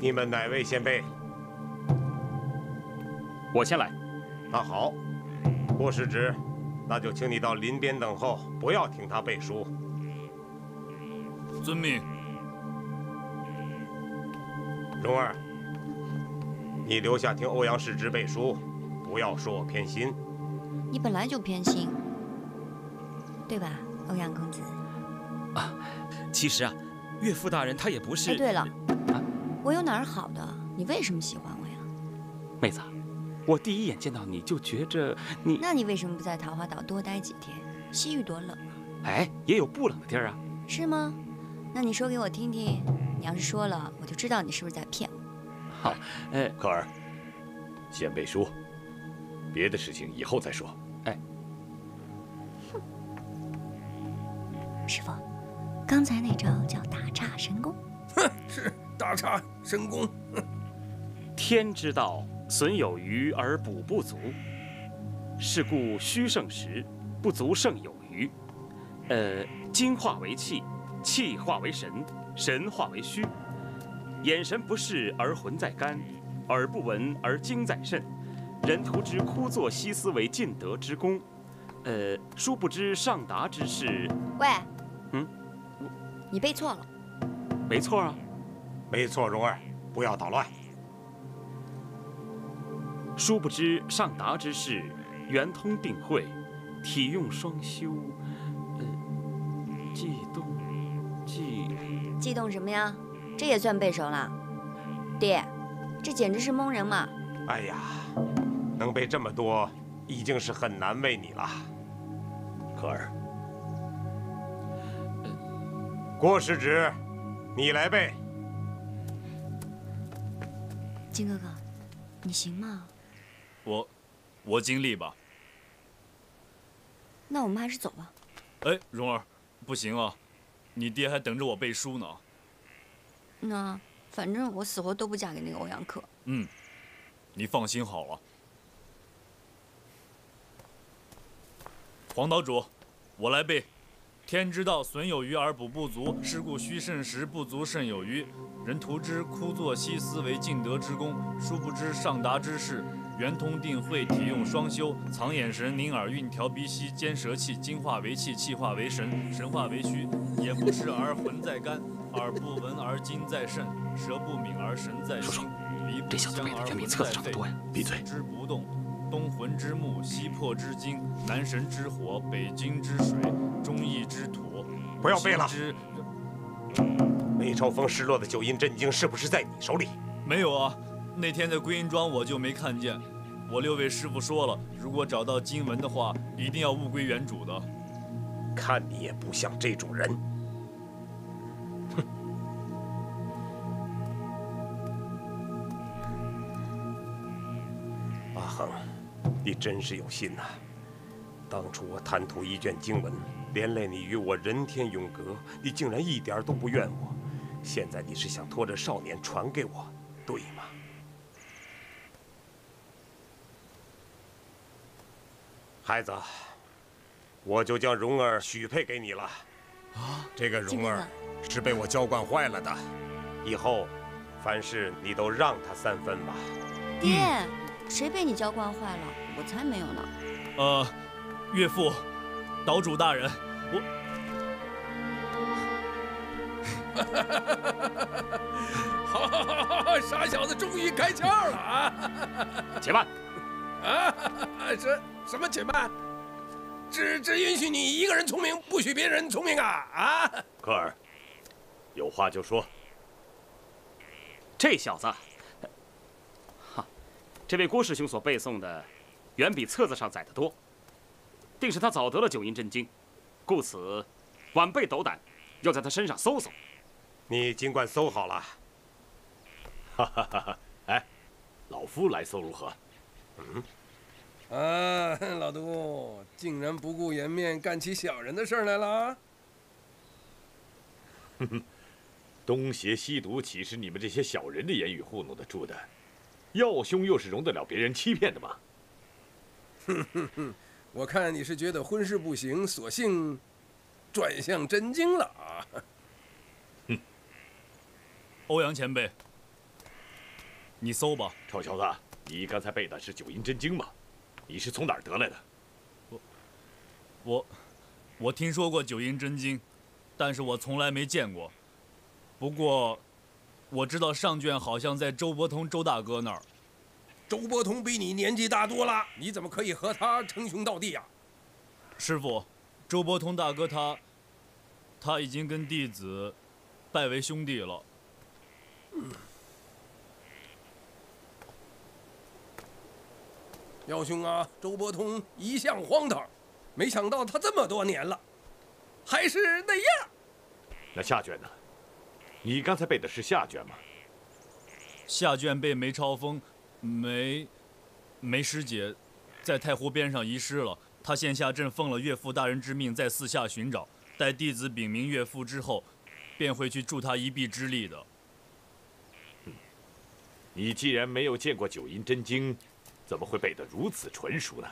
你们哪位先背？我先来。那好，郭师侄，那就请你到林边等候，不要听他背书。遵命。蓉儿，你留下听欧阳师侄背书，不要说我偏心。你本来就偏心，对吧，欧阳公子？啊，其实啊，岳父大人他也不是。哎，对了，我有哪儿好的？你为什么喜欢我呀？妹子，我第一眼见到你就觉着你……那你为什么不在桃花岛多待几天？西域多冷啊！哎，也有不冷的地儿啊。是吗？那你说给我听听。你要是说了，我就知道你是不是在骗我。好，可儿，先背书，别的事情以后再说。哎，师傅，刚才那招叫打岔神功。哼，是打岔神功。天之道，损有余而补不足，是故虚胜实，不足胜有余。精化为气，气化为神，神化为虚。眼神不视而魂在肝，耳不闻而精在肾。人徒之枯坐息思为尽德之功，殊不知上达之事。喂，你背错了。没错啊，没错，蓉儿，不要捣乱。殊不知上达之事，圆通定慧，体用双修。悸动什么呀？这也算背熟了？爹，这简直是蒙人嘛！哎呀，能背这么多，已经是很难为你了。可儿，郭师侄，你来背。金哥哥，你行吗？我尽力吧。那我们还是走吧。哎，蓉儿，不行啊，你爹还等着我背书呢。那反正我死活都不嫁给那个欧阳克。你放心好了。黄岛主，我来背。天之道，损有余而补不足，是故虚胜实，不足胜有余。人徒之枯坐息思为尽德之功，殊不知上达之事，圆通定慧，体用双修，藏眼神，凝耳运，调鼻息，兼舌气，精化为气，气化为神，神化为虚。眼不视而魂在肝，耳不闻而精在肾，舌不抿而神在心，鼻不香而魂在肺。闭嘴！之不动，东魂之木，西魄之精，南神之火，北京之水，中义之土。不要背了。那朝风失落的九阴真经是不是在你手里？没有啊，那天在归阴庄我就没看见。我6位师傅说了，如果找到经文的话，一定要物归原主的。看你也不像这种人。哼。阿恒，你真是有心呐！当初我贪图一卷经文，连累你与我人天永隔，你竟然一点都不怨我。现在你是想拖着少年传给我，对吗？孩子，我就将蓉儿许配给你了。这个蓉儿是被我娇惯坏了的，以后凡事你都让她3分吧。爹，谁被你娇惯坏了？我才没有呢。岳父，岛主大人，好，傻小子终于开窍了啊！且慢！啊，什么且慢？只允许你一个人聪明，不许别人聪明啊！啊！科尔，有话就说。这小子，哈，这位郭师兄所背诵的，远比册子上载的多。定是他早得了九阴真经，故此晚辈斗胆，要在他身上搜搜。你尽管搜好了。哈哈哈哈！哎，老夫来搜如何？老杜竟然不顾颜面，干起小人的事来了。哼哼，东邪西毒岂是你们这些小人的言语糊弄得住的？耀兄又是容得了别人欺骗的吗？哼哼哼。我看你是觉得婚事不行，索性转向真经了啊！欧阳前辈，你搜吧。臭小子，你刚才背的是九阴真经吗？你是从哪儿得来的？我听说过九阴真经，但是我从来没见过。不过，我知道上卷好像在周伯通周大哥那儿。周伯通比你年纪大多了，你怎么可以和他称兄道弟呀？师傅，周伯通大哥他已经跟弟子拜为兄弟了。耀兄啊，周伯通一向荒唐，没想到他这么多年了，还是那样。那下卷呢？你刚才背的是下卷吗？下卷被梅超风。梅师姐在太湖边上遗失了，她现下朕奉了岳父大人之命，在四下寻找。待弟子禀明岳父之后，便会去助他一臂之力的。你既然没有见过九阴真经，怎么会背得如此纯熟呢？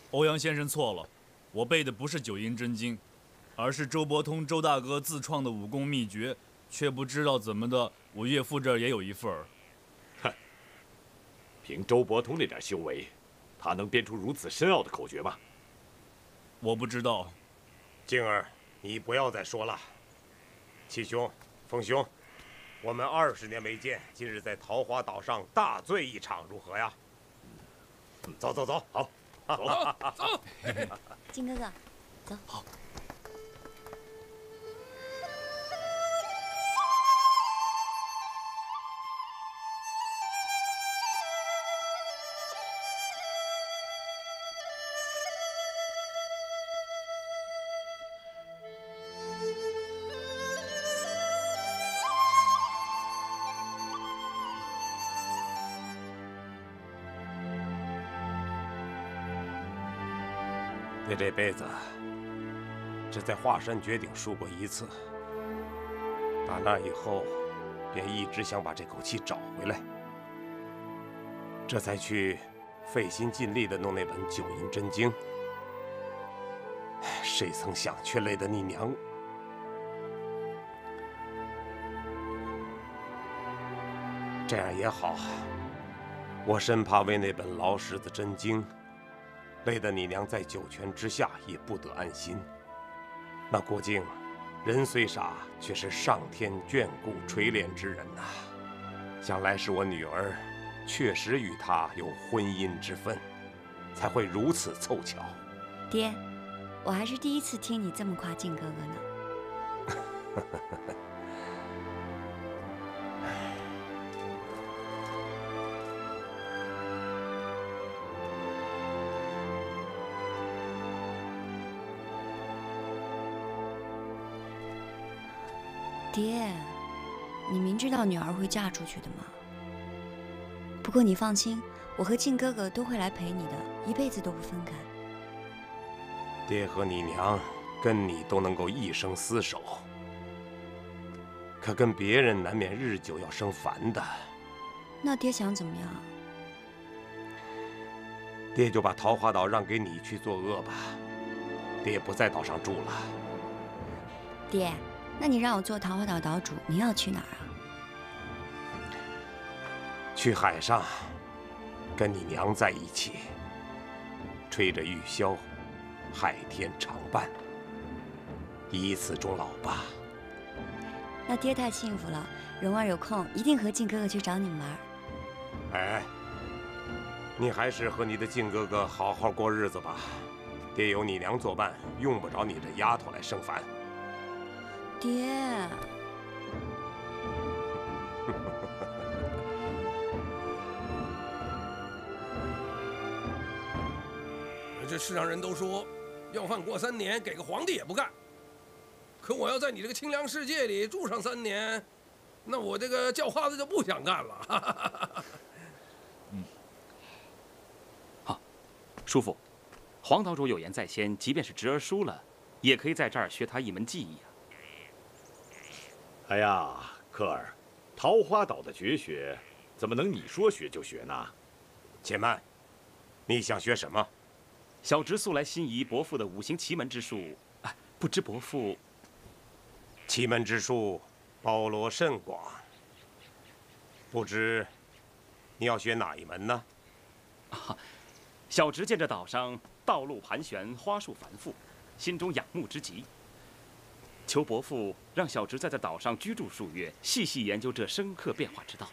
欧阳先生错了，我背的不是九阴真经，而是周伯通周大哥自创的武功秘诀，却不知道怎么的。我岳父这儿也有一份儿。哼，凭周伯通那点修为，他能编出如此深奥的口诀吗？我不知道。静儿，你不要再说了。七兄、凤兄，我们20年没见，今日在桃花岛上大醉一场，如何呀？走，好，走。金哥哥，走。好。你这辈子只在华山绝顶输过1次，打那以后，便一直想把这口气找回来，这才去费心尽力地弄那本九阴真经。谁曾想，却累得你娘！这样也好，我深怕为那本老石子真经。累得你娘在九泉之下也不得安心。那郭靖，人虽傻，却是上天眷顾垂怜之人呐。想来是我女儿确实与他有婚姻之分，才会如此凑巧。爹，我还是第一次听你这么夸靖哥哥呢。爹，你明知道女儿会嫁出去的吗？不过你放心，我和靖哥哥都会来陪你的，一辈子都不分开。爹和你娘跟你都能够一生厮守，可跟别人难免日久要生烦的。那爹想怎么样？爹就把桃花岛让给你去作恶吧，爹不在岛上住了。爹，那你让我做桃花岛岛主，你要去哪儿啊？去海上，跟你娘在一起，吹着玉箫，海天长伴，以此终老吧。那爹太幸福了，蓉儿有空一定和靖哥哥去找你们玩。哎，你还是和你的靖哥哥好好过日子吧。爹有你娘作伴，用不着你这丫头来生烦。爹。这世上人都说，要饭过3年，给个皇帝也不干。可我要在你这个清凉世界里住上3年，那我这个叫花子就不想干了。好，叔父，黄岛主有言在先，即便是侄儿输了，也可以在这儿学他一门技艺啊。哎呀，科尔，桃花岛的绝学，怎么能你说学就学呢？且慢，你想学什么？小侄素来心仪伯父的5行奇门之术，不知伯父奇门之术包罗甚广，不知你要学哪一门呢？小侄见这岛上道路盘旋，花树繁复，心中仰慕之极。求伯父让小侄在这岛上居住数月，细细研究这生克变化之道。